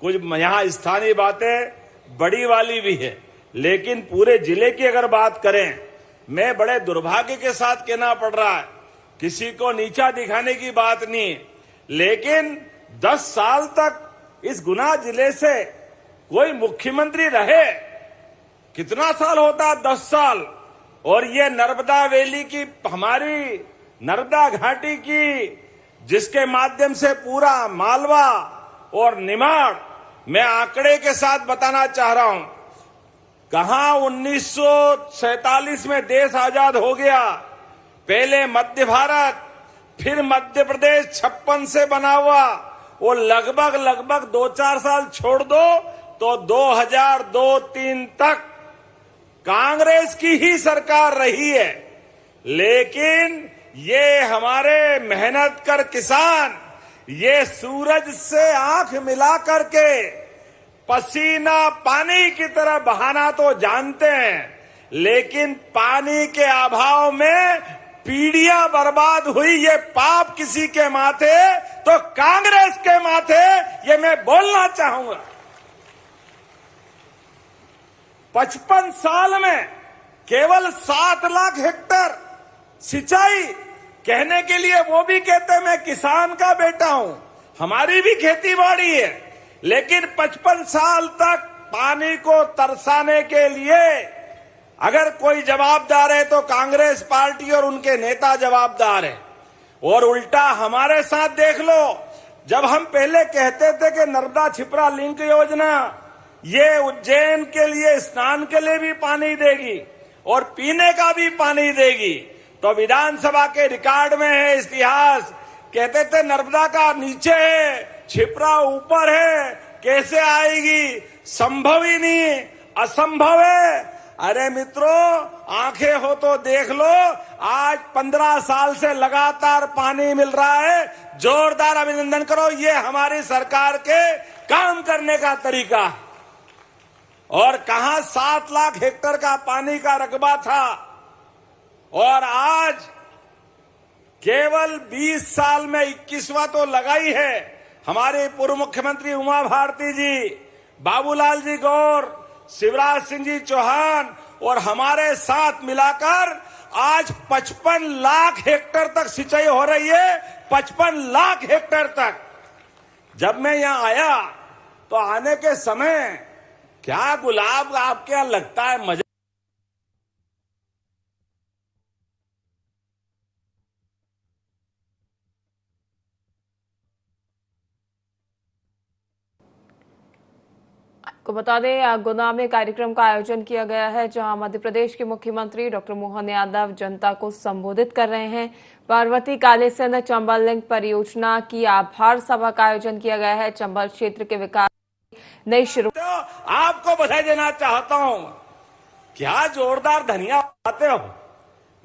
कुछ यहां स्थानीय बातें बड़ी वाली भी है, लेकिन पूरे जिले की अगर बात करें, मैं बड़े दुर्भाग्य के साथ कहना पड़ रहा है, किसी को नीचा दिखाने की बात नहीं, लेकिन 10 साल तक इस गुना जिले से कोई मुख्यमंत्री रहे, कितना साल होता, 10 साल। और ये नर्मदा वैली की, हमारी नर्मदा घाटी की, जिसके माध्यम से पूरा मालवा और निमाड़, मैं आंकड़े के साथ बताना चाह रहा हूं, कहां 1947 में देश आजाद हो गया, पहले मध्य भारत, फिर मध्य प्रदेश 56 से बना हुआ, वो लगभग 2-4 साल छोड़ दो तो 2002-3 तक कांग्रेस की ही सरकार रही है। लेकिन ये हमारे मेहनत कर किसान, ये सूरज से आंख मिला करके पसीना पानी की तरह बहाना तो जानते हैं, लेकिन पानी के अभाव में पीढ़ियां बर्बाद हुई, ये पाप किसी के माथे तो कांग्रेस के माथे, ये मैं बोलना चाहूंगा। 55 साल में केवल 7 लाख हेक्टेयर सिंचाई, कहने के लिए वो भी कहते मैं किसान का बेटा हूं, हमारी भी खेती बाड़ी है, लेकिन 55 साल तक पानी को तरसाने के लिए अगर कोई जवाबदार है तो कांग्रेस पार्टी और उनके नेता जवाबदार है। और उल्टा हमारे साथ देख लो, जब हम पहले कहते थे कि नर्मदा छिपरा लिंक योजना ये उज्जैन के लिए स्नान के लिए भी पानी देगी और पीने का भी पानी देगी, तो विधानसभा के रिकॉर्ड में है इतिहास, कहते थे नर्मदा का नीचे है, छिपरा ऊपर है, कैसे आएगी, संभव ही नहीं, असंभव है। अरे मित्रों, आंखें हो तो देख लो, आज 15 साल से लगातार पानी मिल रहा है। जोरदार अभिनंदन करो, ये हमारी सरकार के काम करने का तरीका है। और कहां 7 लाख हेक्टेयर का पानी का रकबा था और आज केवल 20 साल में 21वां तो लगाई है। हमारे पूर्व मुख्यमंत्री उमा भारती जी, बाबूलाल जी गौर, शिवराज सिंह जी चौहान और हमारे साथ मिलाकर आज 55 लाख हेक्टेयर तक सिंचाई हो रही है। 55 लाख हेक्टेयर तक। जब मैं यहां आया तो आने के समय क्या गुलाब आपके यहां लगता है मजा। को बता दें, गुना में कार्यक्रम का आयोजन किया गया है जहां मध्य प्रदेश के मुख्यमंत्री डॉक्टर मोहन यादव जनता को संबोधित कर रहे हैं। पार्वती कालीसिंध चंबल लिंक परियोजना की आभार सभा का आयोजन किया गया है। चंबल क्षेत्र के विकास नई शुरू। तो आपको बधाई देना चाहता हूं। क्या जोरदार धनिया पाते हो।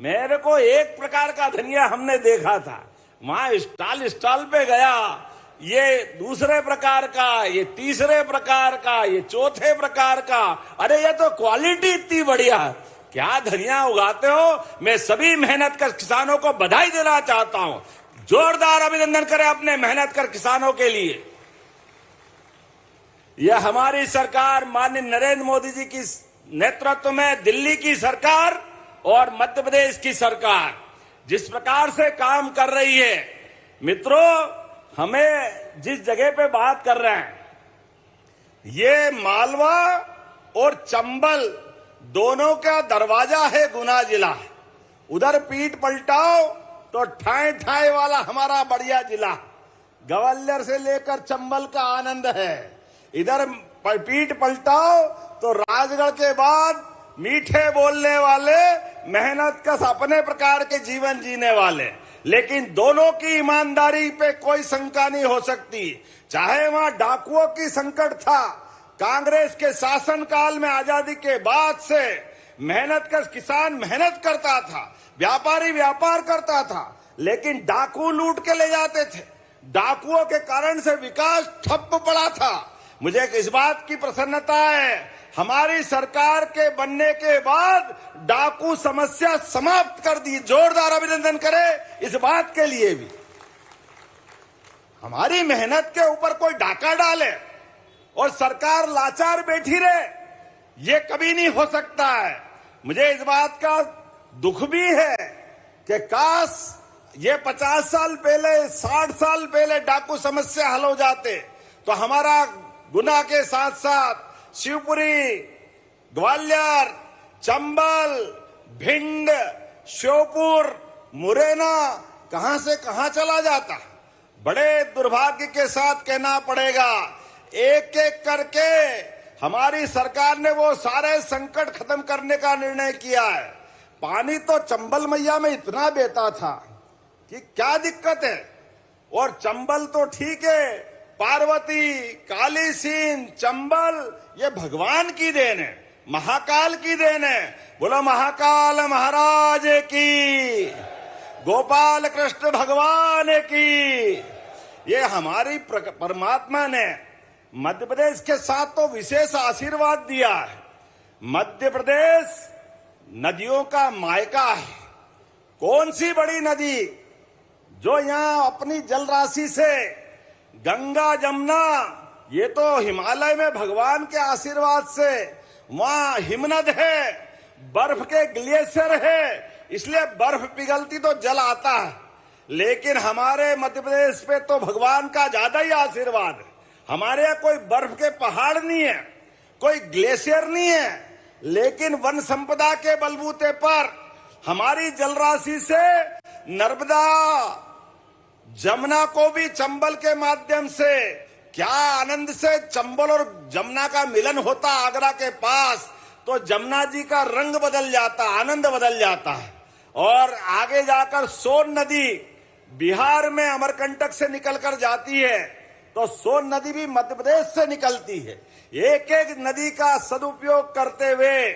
मेरे को एक प्रकार का धनिया हमने देखा था, वहां स्टॉल पे गया, ये दूसरे प्रकार का, ये तीसरे प्रकार का, ये चौथे प्रकार का। अरे ये तो क्वालिटी इतनी बढ़िया है। क्या धनिया उगाते हो। मैं सभी मेहनत कर किसानों को बधाई देना चाहता हूं। जोरदार अभिनंदन करें अपने मेहनत कर किसानों के लिए। यह हमारी सरकार माननीय नरेंद्र मोदी जी की नेतृत्व में दिल्ली की सरकार और मध्य प्रदेश की सरकार जिस प्रकार से काम कर रही है। मित्रों, हमें जिस जगह पे बात कर रहे हैं, ये मालवा और चंबल दोनों का दरवाजा है गुना जिला। उधर पीठ पलटाओ तो ठाए ठाए वाला हमारा बढ़िया जिला। ग्वालियर से लेकर चंबल का आनंद है। इधर पीठ पलटाओ तो राजगढ़ के बाद मीठे बोलने वाले, मेहनत कश अपने प्रकार के जीवन जीने वाले। लेकिन दोनों की ईमानदारी पे कोई शंका नहीं हो सकती। चाहे वहां डाकुओं की संकट था, कांग्रेस के शासनकाल में आजादी के बाद से मेहनत कर किसान मेहनत करता था, व्यापारी व्यापार करता था, लेकिन डाकू लूट के ले जाते थे। डाकुओं के कारण से विकास ठप पड़ा था। मुझे इस बात की प्रसन्नता है, हमारी सरकार के बनने के बाद डाकू समस्या समाप्त कर दी। जोरदार अभिनंदन करें इस बात के लिए भी। हमारी मेहनत के ऊपर कोई डाका डाले और सरकार लाचार बैठी रहे, ये कभी नहीं हो सकता है। मुझे इस बात का दुख भी है कि काश ये 50 साल पहले, 60 साल पहले डाकू समस्या हल हो जाते तो हमारा गुना के साथ साथ शिवपुरी, ग्वालियर, चंबल, भिंड, श्योपुर, मुरैना कहां से कहां चला जाता। बड़े दुर्भाग्य के साथ कहना पड़ेगा, एक एक करके हमारी सरकार ने वो सारे संकट खत्म करने का निर्णय किया है। पानी तो चंबल मैया में इतना बहता था कि क्या दिक्कत है। और चंबल तो ठीक है, पार्वती, कालीसिंध, चंबल ये भगवान की देन है, महाकाल की देन है। बोलो महाकाल महाराज की, गोपाल कृष्ण भगवान की। ये हमारी परमात्मा ने मध्य प्रदेश के साथ तो विशेष आशीर्वाद दिया है। मध्य प्रदेश नदियों का मायका है। कौन सी बड़ी नदी जो यहां अपनी जल राशि से, गंगा, जमुना, ये तो हिमालय में भगवान के आशीर्वाद से वहां हिमनद है, बर्फ के ग्लेशियर है, इसलिए बर्फ पिघलती तो जल आता है। लेकिन हमारे मध्य प्रदेश पे तो भगवान का ज्यादा ही आशीर्वाद है। हमारे यहाँ कोई बर्फ के पहाड़ नहीं है, कोई ग्लेशियर नहीं है, लेकिन वन संपदा के बलबूते पर हमारी जल राशि से नर्मदा, जमुना को भी चंबल के माध्यम से क्या आनंद से चंबल और जमुना का मिलन होता आगरा के पास, तो जमुना जी का रंग बदल जाता, आनंद बदल जाता है। और आगे जाकर सोन नदी बिहार में अमरकंटक से निकलकर जाती है, तो सोन नदी भी मध्य प्रदेश से निकलती है। एक एक नदी का सदुपयोग करते हुए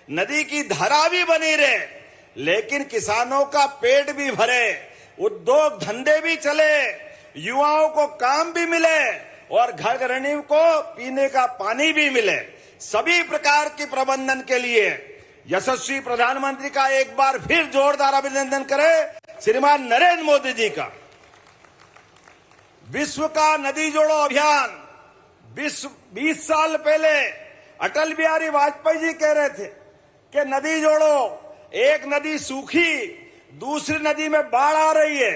नदी की धारा भी बनी रहे, लेकिन किसानों का पेट भी भरे, उद्योग धंधे भी चले, युवाओं को काम भी मिले और घर गृहिणियों को पीने का पानी भी मिले। सभी प्रकार के प्रबंधन के लिए यशस्वी प्रधानमंत्री का एक बार फिर जोरदार अभिनंदन करें श्रीमान नरेंद्र मोदी जी का। विश्व का नदी जोड़ो अभियान 20 साल पहले अटल बिहारी वाजपेयी जी कह रहे थे कि नदी जोड़ो, एक नदी सूखी, दूसरी नदी में बाढ़ आ रही है,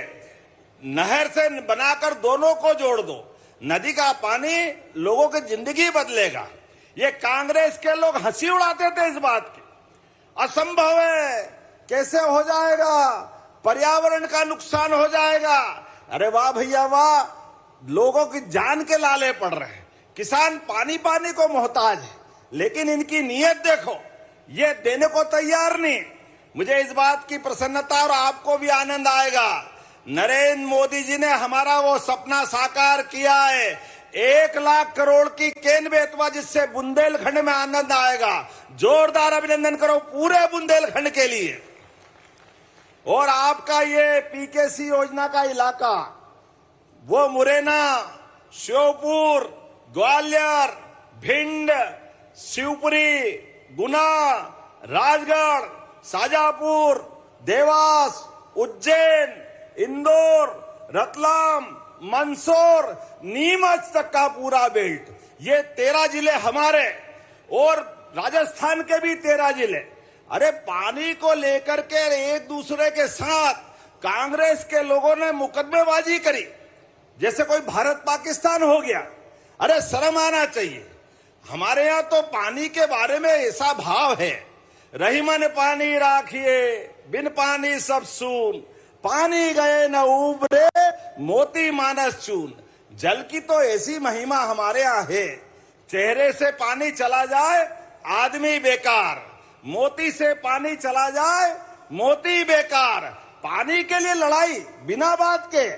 नहर से बनाकर दोनों को जोड़ दो, नदी का पानी लोगों की जिंदगी बदलेगा। ये कांग्रेस के लोग हंसी उड़ाते थे इस बात की, असंभव है, कैसे हो जाएगा, पर्यावरण का नुकसान हो जाएगा। अरे वाह भैया वाह, लोगों की जान के लाले पड़ रहे हैं, किसान पानी पानी को मोहताज है, लेकिन इनकी नीयत देखो, ये देने को तैयार नहीं। मुझे इस बात की प्रसन्नता और आपको भी आनंद आएगा, नरेंद्र मोदी जी ने हमारा वो सपना साकार किया है, 1 लाख करोड़ की केन बेतवा, जिससे बुंदेलखंड में आनंद आएगा। जोरदार अभिनंदन करो पूरे बुंदेलखंड के लिए। और आपका ये पीकेसी योजना का इलाका, वो मुरैना, श्योपुर, ग्वालियर, भिंड, शिवपुरी, गुना, राजगढ़, शाजापुर, देवास, उज्जैन, इंदौर, रतलाम, मंदसौर, नीमच तक का पूरा बेल्ट, ये 13 जिले हमारे और राजस्थान के भी 13 जिले। अरे पानी को लेकर के एक दूसरे के साथ कांग्रेस के लोगों ने मुकदमेबाजी करी, जैसे कोई भारत पाकिस्तान हो गया। अरे शर्म आना चाहिए। हमारे यहाँ तो पानी के बारे में ऐसा भाव है, रही मन पानी राखिए, बिन पानी सब सून, पानी गए न उबरे, मोती मानस चून। जल की तो ऐसी महिमा हमारे यहाँ है, चेहरे से पानी चला जाए आदमी बेकार, मोती से पानी चला जाए मोती बेकार। पानी के लिए लड़ाई बिना बात के।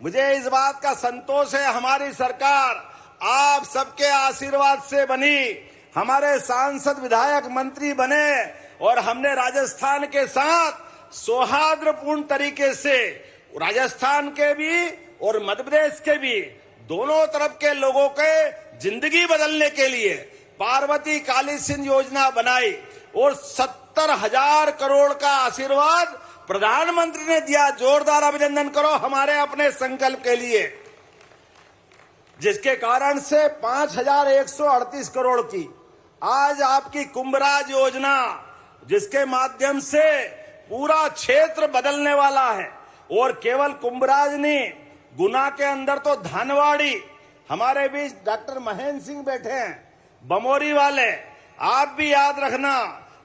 मुझे इस बात का संतोष है, हमारी सरकार आप सबके आशीर्वाद से बनी, हमारे सांसद विधायक मंत्री बने और हमने राजस्थान के साथ सौहार्दपूर्ण तरीके से, राजस्थान के भी और मध्य प्रदेश के भी, दोनों तरफ के लोगों के जिंदगी बदलने के लिए पार्वती काली सिंध योजना बनाई और 70,000 करोड़ का आशीर्वाद प्रधानमंत्री ने दिया। जोरदार अभिनंदन करो हमारे अपने संकल्प के लिए, जिसके कारण से 5,138 करोड़ की आज आपकी कुंभराज योजना, जिसके माध्यम से पूरा क्षेत्र बदलने वाला है। और केवल कुंभराज नहीं, गुना के अंदर तो धानवाड़ी, हमारे बीच डॉक्टर महेंद्र सिंह बैठे हैं, बमोरी वाले, आप भी याद रखना,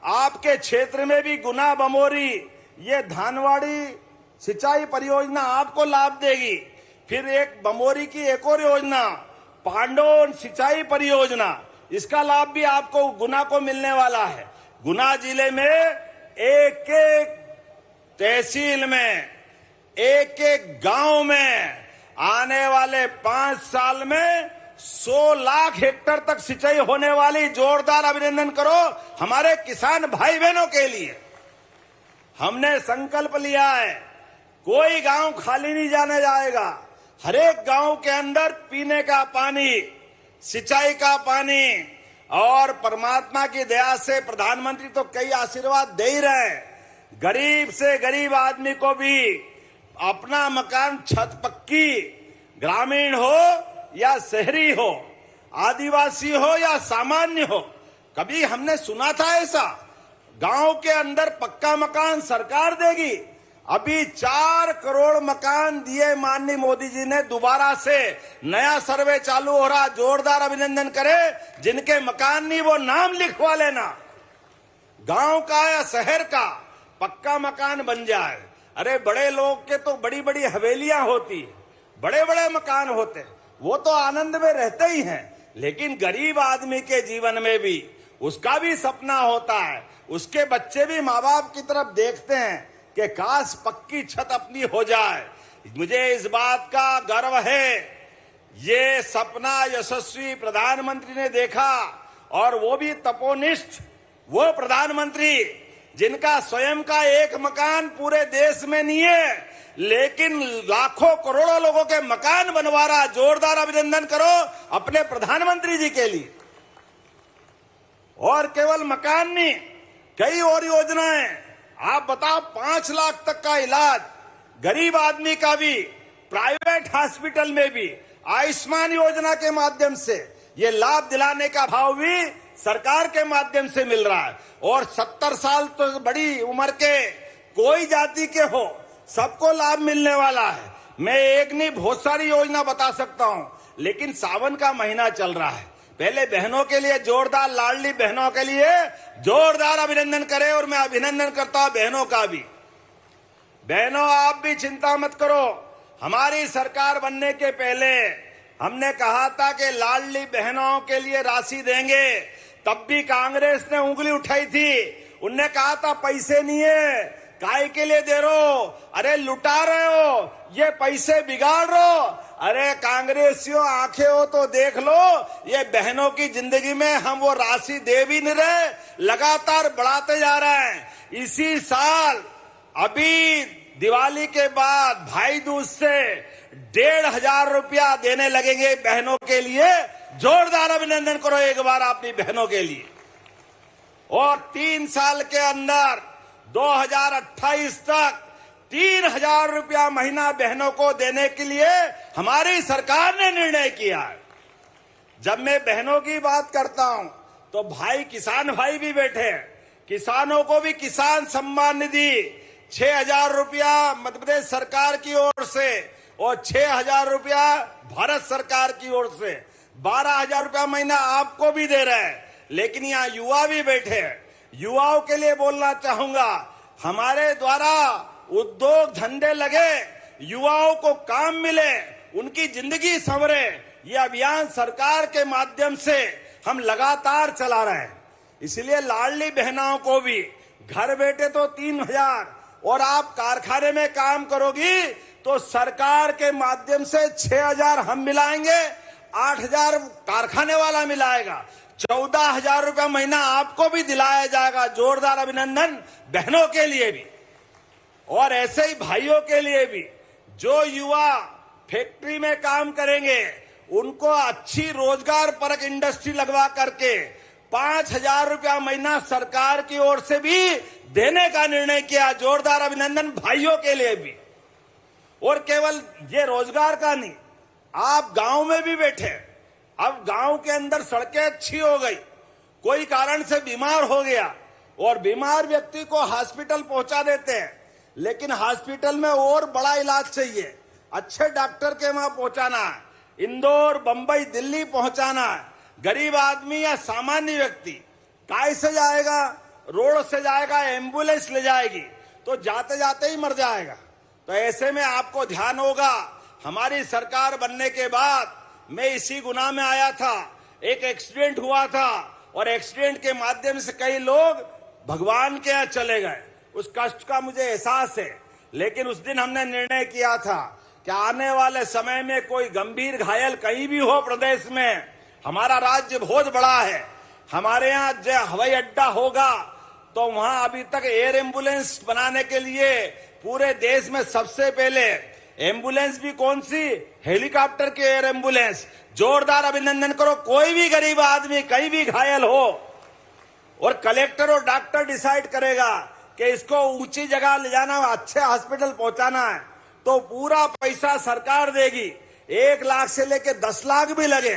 आपके क्षेत्र में भी गुना बमोरी, ये धानवाड़ी सिंचाई परियोजना आपको लाभ देगी। फिर एक बमोरी की एक और योजना, पांडोन सिंचाई परियोजना, इसका लाभ भी आपको गुना को मिलने वाला है। गुना जिले में एक एक तहसील में, एक एक गांव में आने वाले 5 साल में 100 लाख हेक्टेयर तक सिंचाई होने वाली। जोरदार अभिनंदन करो हमारे किसान भाई बहनों के लिए। हमने संकल्प लिया है, कोई गांव खाली नहीं जाने जाएगा, हर एक गांव के अंदर पीने का पानी, सिंचाई का पानी, और परमात्मा की दया से प्रधानमंत्री तो कई आशीर्वाद दे ही रहे हैं, गरीब से गरीब आदमी को भी अपना मकान छत पक्की, ग्रामीण हो या शहरी हो, आदिवासी हो या सामान्य हो। कभी हमने सुना था ऐसा? गांव के अंदर पक्का मकान सरकार देगी। अभी 4 करोड़ मकान दिए माननीय मोदी जी ने, दोबारा से नया सर्वे चालू हो रहा। जोरदार अभिनंदन करें जिनके मकान नहीं, वो नाम लिखवा लेना, गांव का या शहर का पक्का मकान बन जाए। अरे बड़े लोग के तो बड़ी बड़ी हवेलियां होती, बड़े बड़े मकान होते, वो तो आनंद में रहते ही हैं, लेकिन गरीब आदमी के जीवन में भी उसका भी सपना होता है, उसके बच्चे भी माँ बाप की तरफ देखते हैं कि काश पक्की छत अपनी हो जाए। मुझे इस बात का गर्व है, ये सपना यशस्वी प्रधानमंत्री ने देखा, और वो भी तपोनिष्ठ, वो प्रधानमंत्री जिनका स्वयं का एक मकान पूरे देश में नहीं है, लेकिन लाखों करोड़ों लोगों के मकान बनवा रहा। जोरदार अभिनंदन करो अपने प्रधानमंत्री जी के लिए। और केवल मकान नहीं, कई और योजनाएं। आप बताओ, 5 लाख तक का इलाज गरीब आदमी का भी प्राइवेट हॉस्पिटल में भी आयुष्मान योजना के माध्यम से ये लाभ दिलाने का भाव भी सरकार के माध्यम से मिल रहा है। और 70 साल तो बड़ी उम्र के कोई जाति के हो, सबको लाभ मिलने वाला है। मैं एक नहीं बहुत सारी योजना बता सकता हूं, लेकिन सावन का महीना चल रहा है। पहले बहनों के लिए जोरदार, लाडली बहनों के लिए जोरदार अभिनंदन करें। और मैं अभिनंदन करता हूं बहनों का भी। बहनों, आप भी चिंता मत करो। हमारी सरकार बनने के पहले हमने कहा था कि लाडली बहनों के लिए राशि देंगे। तब भी कांग्रेस ने उंगली उठाई थी। उनने कहा था पैसे नहीं है, काय के लिए दे रहे हो? अरे लुटा रहे हो, ये पैसे बिगाड़ रहे हो। अरे कांग्रेसियों, आंखें हो तो देख लो, ये बहनों की जिंदगी में हम वो राशि दे भी नहीं रहे, लगातार बढ़ाते जा रहे हैं। इसी साल अभी दिवाली के बाद भाई दूज से 1,500 रुपया देने लगेंगे बहनों के लिए। जोरदार अभिनंदन करो एक बार अपनी बहनों के लिए। और 3 साल के अंदर 2028 तक 3,000 रुपया महीना बहनों को देने के लिए हमारी सरकार ने निर्णय किया है। जब मैं बहनों की बात करता हूं तो भाई, किसान भाई भी बैठे हैं। किसानों को भी किसान सम्मान निधि 6,000 रुपया मध्य प्रदेश सरकार की ओर से और 6,000 रुपया भारत सरकार की ओर से 12,000 रुपया महीना आपको भी दे रहे हैं। लेकिन यहाँ युवा भी बैठे हैं। युवाओं के लिए बोलना चाहूंगा, हमारे द्वारा उद्योग धंधे लगे, युवाओं को काम मिले, उनकी जिंदगी संवरे, ये अभियान सरकार के माध्यम से हम लगातार चला रहे हैं। इसलिए लाडली बहनों को भी घर बैठे तो 3,000 और आप कारखाने में काम करोगी तो सरकार के माध्यम से 6,000 हम मिलाएंगे, 8,000 कारखाने वाला मिलाएगा, 14,000 रुपया महीना आपको भी दिलाया जाएगा। जोरदार अभिनंदन बहनों के लिए भी। और ऐसे ही भाइयों के लिए भी, जो युवा फैक्ट्री में काम करेंगे उनको अच्छी रोजगार परक इंडस्ट्री लगवा करके 5,000 रुपया महीना सरकार की ओर से भी देने का निर्णय किया। जोरदार अभिनंदन भाइयों के लिए भी। और केवल ये रोजगार का नहीं, आप गांव में भी बैठे, अब गांव के अंदर सड़कें अच्छी हो गई, कोई कारण से बीमार हो गया और बीमार व्यक्ति को हॉस्पिटल पहुंचा देते हैं, लेकिन हॉस्पिटल में और बड़ा इलाज चाहिए, अच्छे डॉक्टर के वहां पहुंचाना है, इंदौर, बंबई, दिल्ली पहुंचाना है। गरीब आदमी या सामान्य व्यक्ति काय से जाएगा? रोड से जाएगा, एम्बुलेंस ले जाएगी तो जाते जाते ही मर जाएगा। तो ऐसे में आपको ध्यान होगा, हमारी सरकार बनने के बाद मैं इसी गुना में आया था, एक एक्सीडेंट हुआ था और एक्सीडेंट के माध्यम से कई लोग भगवान के यहाँ चले गए। उस कष्ट का मुझे एहसास है, लेकिन उस दिन हमने निर्णय किया था कि आने वाले समय में कोई गंभीर घायल कहीं भी हो प्रदेश में, हमारा राज्य बहुत बड़ा है, हमारे यहाँ जो हवाई अड्डा होगा तो वहां अभी तक एयर एम्बुलेंस बनाने के लिए पूरे देश में सबसे पहले एम्बुलेंस भी कौन सी? हेलीकॉप्टर की एयर एम्बुलेंस। जोरदार अभिनंदन करो। कोई भी गरीब आदमी कहीं भी घायल हो और कलेक्टर और डॉक्टर डिसाइड करेगा कि इसको ऊंची जगह ले जाना, अच्छे हॉस्पिटल पहुंचाना है, तो पूरा पैसा सरकार देगी। 1 लाख से लेके 10 लाख भी लगे,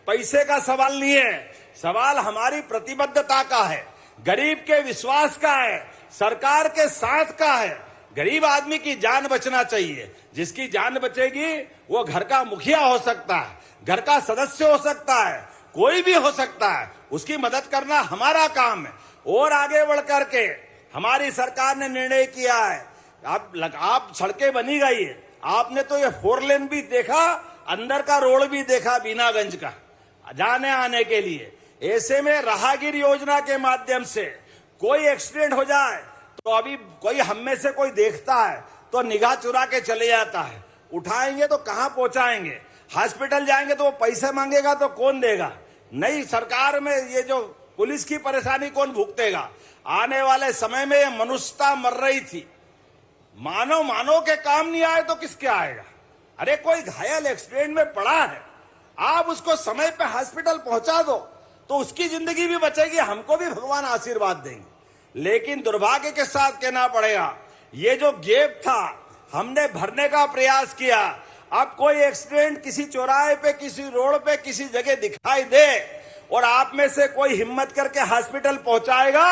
पैसे का सवाल नहीं है, सवाल हमारी प्रतिबद्धता का है, गरीब के विश्वास का है, सरकार के साथ का है। गरीब आदमी की जान बचना चाहिए। जिसकी जान बचेगी वो घर का मुखिया हो सकता है, घर का सदस्य हो सकता है, कोई भी हो सकता है, उसकी मदद करना हमारा काम है। और आगे बढ़ करके हमारी सरकार ने निर्णय किया है, आप सड़कें बनी गई है, आपने तो ये 4 लेन भी देखा, अंदर का रोड भी देखा बीनागंज का जाने आने के लिए। ऐसे में राहगीर योजना के माध्यम से कोई एक्सीडेंट हो जाए तो अभी कोई हम में से कोई देखता है तो निगाह चुरा के चले जाता है, उठाएंगे तो कहां पहुंचाएंगे, हॉस्पिटल जाएंगे तो वो पैसे मांगेगा तो कौन देगा। नई सरकार में ये जो पुलिस की परेशानी कौन भुगतेगा? आने वाले समय में ये मनुष्यता मर रही थी। मानव के काम नहीं आए तो किसके आएगा? अरे कोई घायल एक्सीडेंट में पड़ा है, आप उसको समय पे हॉस्पिटल पहुंचा दो तो उसकी जिंदगी भी बचेगी, हमको भी भगवान आशीर्वाद देंगे। लेकिन दुर्भाग्य के साथ कहना पड़ेगा, ये जो गैप था हमने भरने का प्रयास किया। अब कोई एक्सीडेंट किसी चौराहे पे, किसी रोड पे, किसी जगह दिखाई दे और आप में से कोई हिम्मत करके हॉस्पिटल पहुंचाएगा,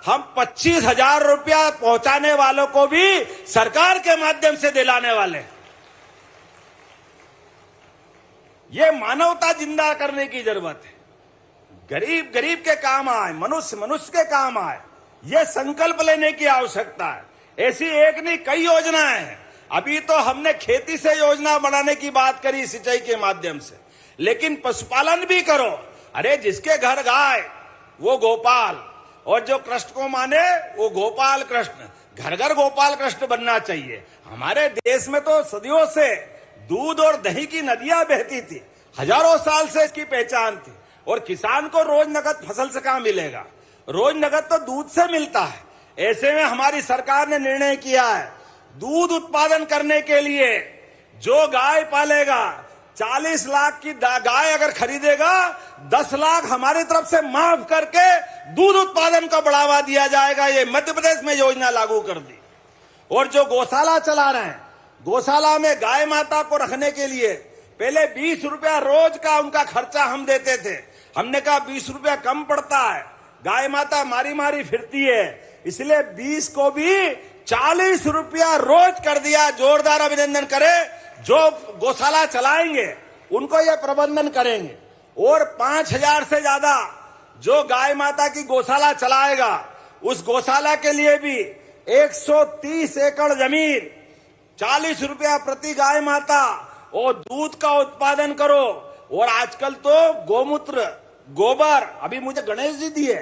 हम 25,000 रुपया पहुंचाने वालों को भी सरकार के माध्यम से दिलाने वाले। ये मानवता जिंदा करने की जरूरत है। गरीब गरीब के काम आए, मनुष्य मनुष्य के काम आए, ये संकल्प लेने की आवश्यकता है। ऐसी एक नहीं कई योजनाएं हैं। अभी तो हमने खेती से योजना बनाने की बात करी सिंचाई के माध्यम से, लेकिन पशुपालन भी करो। अरे जिसके घर गाय वो गोपाल, और जो कृष्ण को माने वो गोपाल कृष्ण, घर घर गोपाल कृष्ण बनना चाहिए। हमारे देश में तो सदियों से दूध और दही की नदियां बहती थी, हजारों साल से इसकी पहचान थी। और किसान को रोज नगद फसल से कहां मिलेगा? रोज नगद तो दूध से मिलता है। ऐसे में हमारी सरकार ने निर्णय किया है, दूध उत्पादन करने के लिए जो गाय पालेगा 40 लाख की गाय अगर खरीदेगा, 10 लाख हमारी तरफ से माफ करके दूध उत्पादन को बढ़ावा दिया जाएगा। ये मध्य प्रदेश में योजना लागू कर दी। और जो गौशाला चला रहे हैं, गौशाला में गाय माता को रखने के लिए पहले 20 रुपया रोज का उनका खर्चा हम देते थे। हमने कहा 20 रुपया कम पड़ता है, गाय माता मारी मारी फिरती है, इसलिए 20 को भी 40 रुपया रोज कर दिया। जोरदार अभिनंदन करें जो गौशाला चलाएंगे, उनको ये प्रबंधन करेंगे। और 5,000 से ज्यादा जो गाय माता की गौशाला चलाएगा, उस गौशाला के लिए भी 130 एकड़ जमीन, 40 रुपया प्रति गाय माता, और दूध का उत्पादन करो। और आजकल तो गोमूत्र, गोबर, अभी मुझे गणेश जी दिए,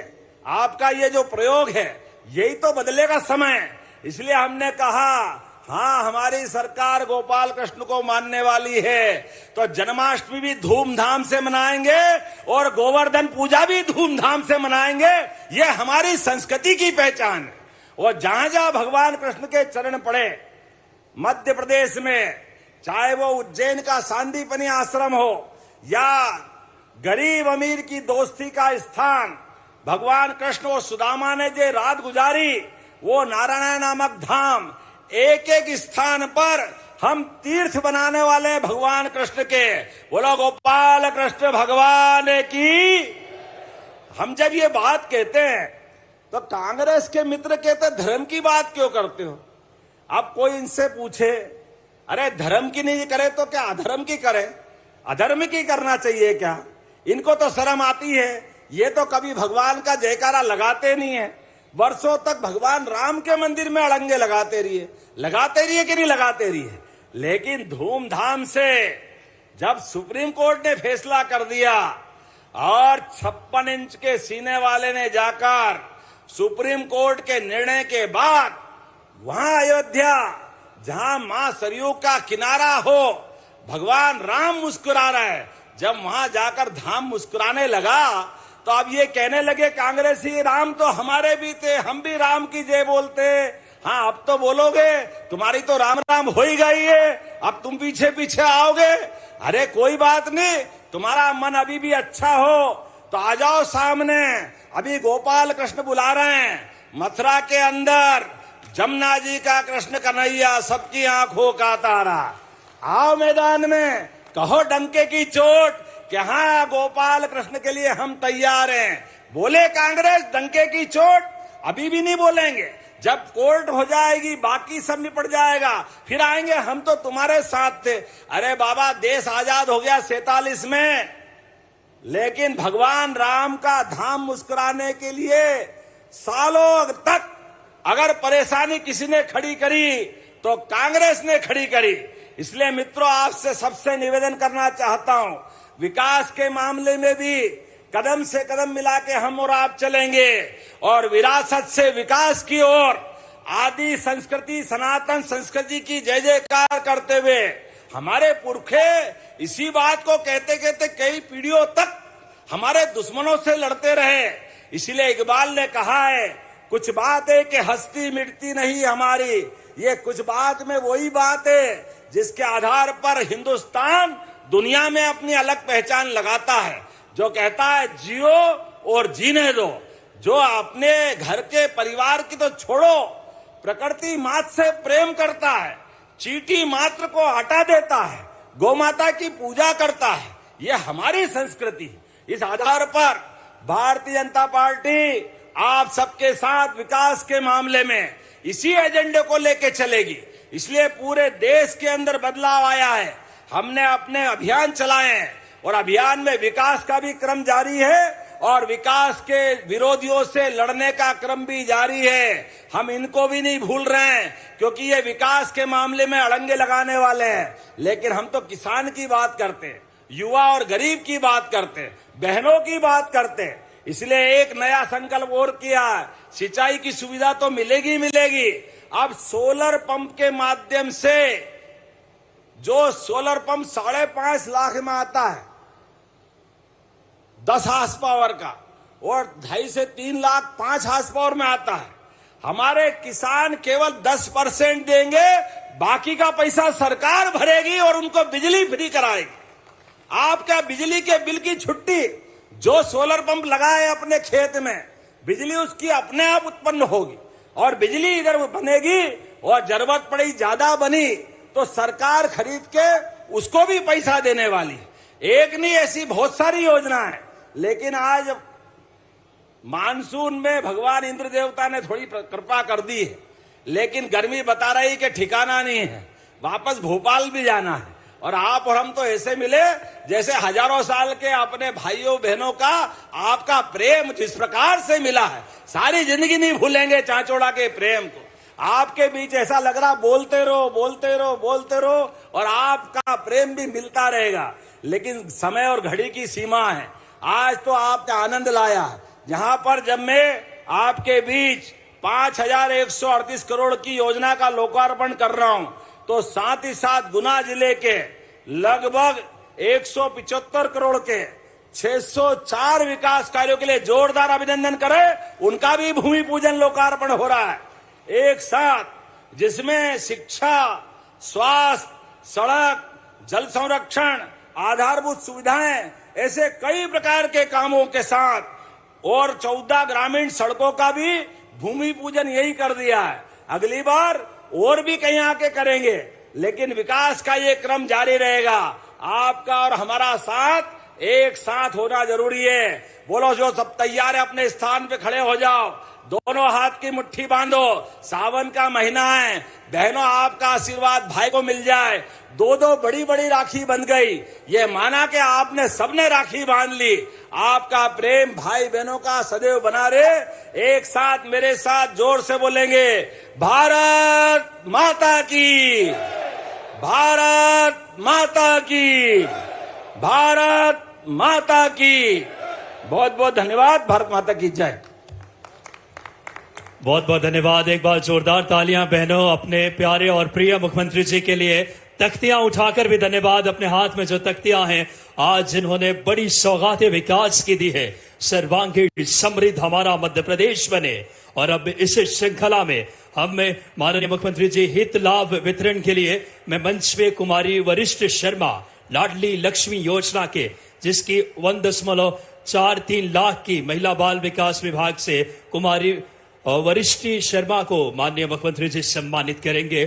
आपका ये जो प्रयोग है यही तो बदलेगा समय। इसलिए हमने कहा हाँ, हमारी सरकार गोपाल कृष्ण को मानने वाली है, तो जन्माष्टमी भी धूमधाम से मनाएंगे और गोवर्धन पूजा भी धूमधाम से मनाएंगे। ये हमारी संस्कृति की पहचान है। और जहां जहां भगवान कृष्ण के चरण पड़े मध्य प्रदेश में, चाहे वो उज्जैन का सांदीपनी आश्रम हो या गरीब अमीर की दोस्ती का स्थान, भगवान कृष्ण और सुदामा ने जो रात गुजारी, वो नारायण नामक धाम, एक एक स्थान पर हम तीर्थ बनाने वाले भगवान कृष्ण के। बोलो गोपाल कृष्ण भगवान की। हम जब ये बात कहते हैं तो कांग्रेस के मित्र कहते धर्म की बात क्यों करते हो? अब कोई इनसे पूछे, अरे धर्म की नहीं करे तो क्या अधर्म की करे? अधर्म की करना चाहिए क्या? इनको तो शर्म आती है। ये तो कभी भगवान का जयकारा लगाते नहीं है। वर्षों तक भगवान राम के मंदिर में अड़ंगे लगाते रहिए कि नहीं लगाते रहिए। लेकिन धूमधाम से जब सुप्रीम कोर्ट ने फैसला कर दिया और 56 इंच के सीने वाले ने जाकर सुप्रीम कोर्ट के निर्णय के बाद वहां अयोध्या, जहां मां सरयू का किनारा हो, भगवान राम मुस्कुरा रहा है, जब वहां जाकर धाम मुस्कुराने लगा तो अब ये कहने लगे कांग्रेसी, राम तो हमारे भी थे, हम भी राम की जय बोलते। हाँ, अब तो बोलोगे, तुम्हारी तो राम राम हो ही गई है, अब तुम पीछे पीछे आओगे। अरे कोई बात नहीं, तुम्हारा मन अभी भी अच्छा हो तो आ जाओ सामने। अभी गोपाल कृष्ण बुला रहे हैं। मथुरा के अंदर जमुना जी का कृष्ण कन्हैया, सबकी आंखों का तारा, आओ मैदान में, कहो डंके की चोट कि हाँ गोपाल कृष्ण के लिए हम तैयार हैं। बोले कांग्रेस डंके की चोट अभी भी नहीं बोलेंगे। जब कोर्ट हो जाएगी, बाकी सब निपट जाएगा, फिर आएंगे हम तो तुम्हारे साथ थे। अरे बाबा, देश आजाद हो गया 47 में, लेकिन भगवान राम का धाम मुस्कुराने के लिए सालों तक अगर परेशानी किसी ने खड़ी करी तो कांग्रेस ने खड़ी करी। इसलिए मित्रों, आपसे सबसे निवेदन करना चाहता हूं, विकास के मामले में भी कदम से कदम मिला के हम और आप चलेंगे और विरासत से विकास की ओर, आदि संस्कृति, सनातन संस्कृति की जय जयकार करते हुए हमारे पुरखे इसी बात को कहते कहते कई पीढ़ियों तक हमारे दुश्मनों से लड़ते रहे। इसीलिए इकबाल ने कहा है, कुछ बात है कि हस्ती मिटती नहीं हमारी, ये कुछ बात में वही बात है जिसके आधार पर हिंदुस्तान दुनिया में अपनी अलग पहचान लगाता है, जो कहता है जियो और जीने दो। जो अपने घर के परिवार की तो छोड़ो, प्रकृति मात से प्रेम करता है, चींटी मात्र को हटा देता है, गौ माता की पूजा करता है, ये हमारी संस्कृति है। इस आधार पर भारतीय जनता पार्टी आप सबके साथ विकास के मामले में इसी एजेंडे को लेके चलेगी। इसलिए पूरे देश के अंदर बदलाव आया है। हमने अपने अभियान चलाए हैं और अभियान में विकास का भी क्रम जारी है और विकास के विरोधियों से लड़ने का क्रम भी जारी है। हम इनको भी नहीं भूल रहे हैं, क्योंकि ये विकास के मामले में अड़ंगे लगाने वाले हैं। लेकिन हम तो किसान की बात करते हैं, युवा और गरीब की बात करते हैं, बहनों की बात करते हैं। इसलिए एक नया संकल्प और किया है, सिंचाई की सुविधा तो मिलेगी मिलेगी। अब सोलर पंप के माध्यम से, जो सोलर पंप 5.5 लाख में आता है 10 हार्स पावर का, और 2.5 से 3 लाख 5 हार्स पावर में आता है, हमारे किसान केवल 10% देंगे, बाकी का पैसा सरकार भरेगी और उनको बिजली फ्री कराएगी। आपका बिजली के बिल की छुट्टी, जो सोलर पंप लगाए अपने खेत में, बिजली उसकी अपने आप उत्पन्न होगी और बिजली इधर बनेगी, और जरूरत पड़ी ज्यादा बनी तो सरकार खरीद के उसको भी पैसा देने वाली। एक नहीं, ऐसी बहुत सारी योजना है। लेकिन आज मानसून में भगवान इंद्र देवता ने थोड़ी कृपा कर दी है, लेकिन गर्मी बता रही कि ठिकाना नहीं है, वापस भोपाल भी जाना है। और आप और हम तो ऐसे मिले जैसे हजारों साल के अपने भाइयों बहनों का आपका प्रेम जिस प्रकार से मिला है, सारी जिंदगी नहीं भूलेंगे चांचोड़ा के प्रेम को। आपके बीच ऐसा लग रहा बोलते रहो बोलते रहो बोलते रहो, और आपका प्रेम भी मिलता रहेगा। लेकिन समय और घड़ी की सीमा है। आज तो आपने आनंद लाया है, जहां पर जब मैं आपके बीच 5,138 करोड़ की योजना का लोकार्पण कर रहा हूं, तो साथ ही साथ गुना जिले के लगभग 175 करोड़ के 604 विकास कार्यों के लिए जोरदार अभिनंदन करें। उनका भी भूमि पूजन लोकार्पण हो रहा है एक साथ, जिसमें शिक्षा, स्वास्थ्य, सड़क, जल संरक्षण, आधारभूत सुविधाएं, ऐसे कई प्रकार के कामों के साथ, और 14 ग्रामीण सड़कों का भी भूमि पूजन यही कर दिया है। अगली बार और भी कहीं आके करेंगे, लेकिन विकास का ये क्रम जारी रहेगा। आपका और हमारा साथ एक साथ होना जरूरी है। बोलो, जो सब तैयार है अपने स्थान पे खड़े हो जाओ, दोनों हाथ की मुट्ठी बांधो। सावन का महीना है, बहनों आपका आशीर्वाद भाई को मिल जाए। 2 बड़ी बड़ी राखी बन गई, ये माना कि आपने सबने राखी बांध ली। आपका प्रेम भाई बहनों का सदैव बना रहे। एक साथ मेरे साथ जोर से बोलेंगे, भारत माता की, भारत माता की, भारत माता की। बहुत बहुत धन्यवाद। भारत माता की जय। बहुत बहुत धन्यवाद। एक बार जोरदार तालियां बहनों अपने प्यारे और प्रिय मुख्यमंत्री जी के लिए। तख्तियां उठाकर भी धन्यवाद। अपने हाथ में जो तख्तियां हैं, आज जिन्होंने बड़ी सौगातें विकास की दी है, सर्वांगीण समृद्ध हमारा मध्य प्रदेश बने। और अब इस श्रृंखला में हम माननीय मुख्यमंत्री जी हित लाभ वितरण के लिए मैं मंच पे कुमारी वरिष्ठ शर्मा लाडली लक्ष्मी योजना के, जिसकी 1.43 लाख की महिला बाल विकास विभाग से कुमारी वरिष्ठी शर्मा को माननीय मुख्यमंत्री जी सम्मानित करेंगे।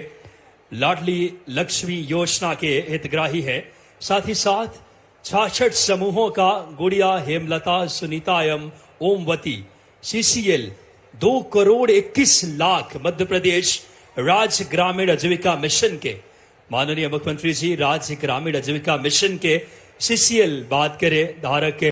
लाडली लक्ष्मी योजना के हितग्राही है। साथ ही साथ 66 समूहों का गुड़िया हेमलता सुनीतायम ओमवती CCL 2 करोड़ 21 लाख मध्य प्रदेश राज्य ग्रामीण आजीविका मिशन के माननीय मुख्यमंत्री जी राज्य ग्रामीण आजीविका मिशन के CCL बात करें धारक के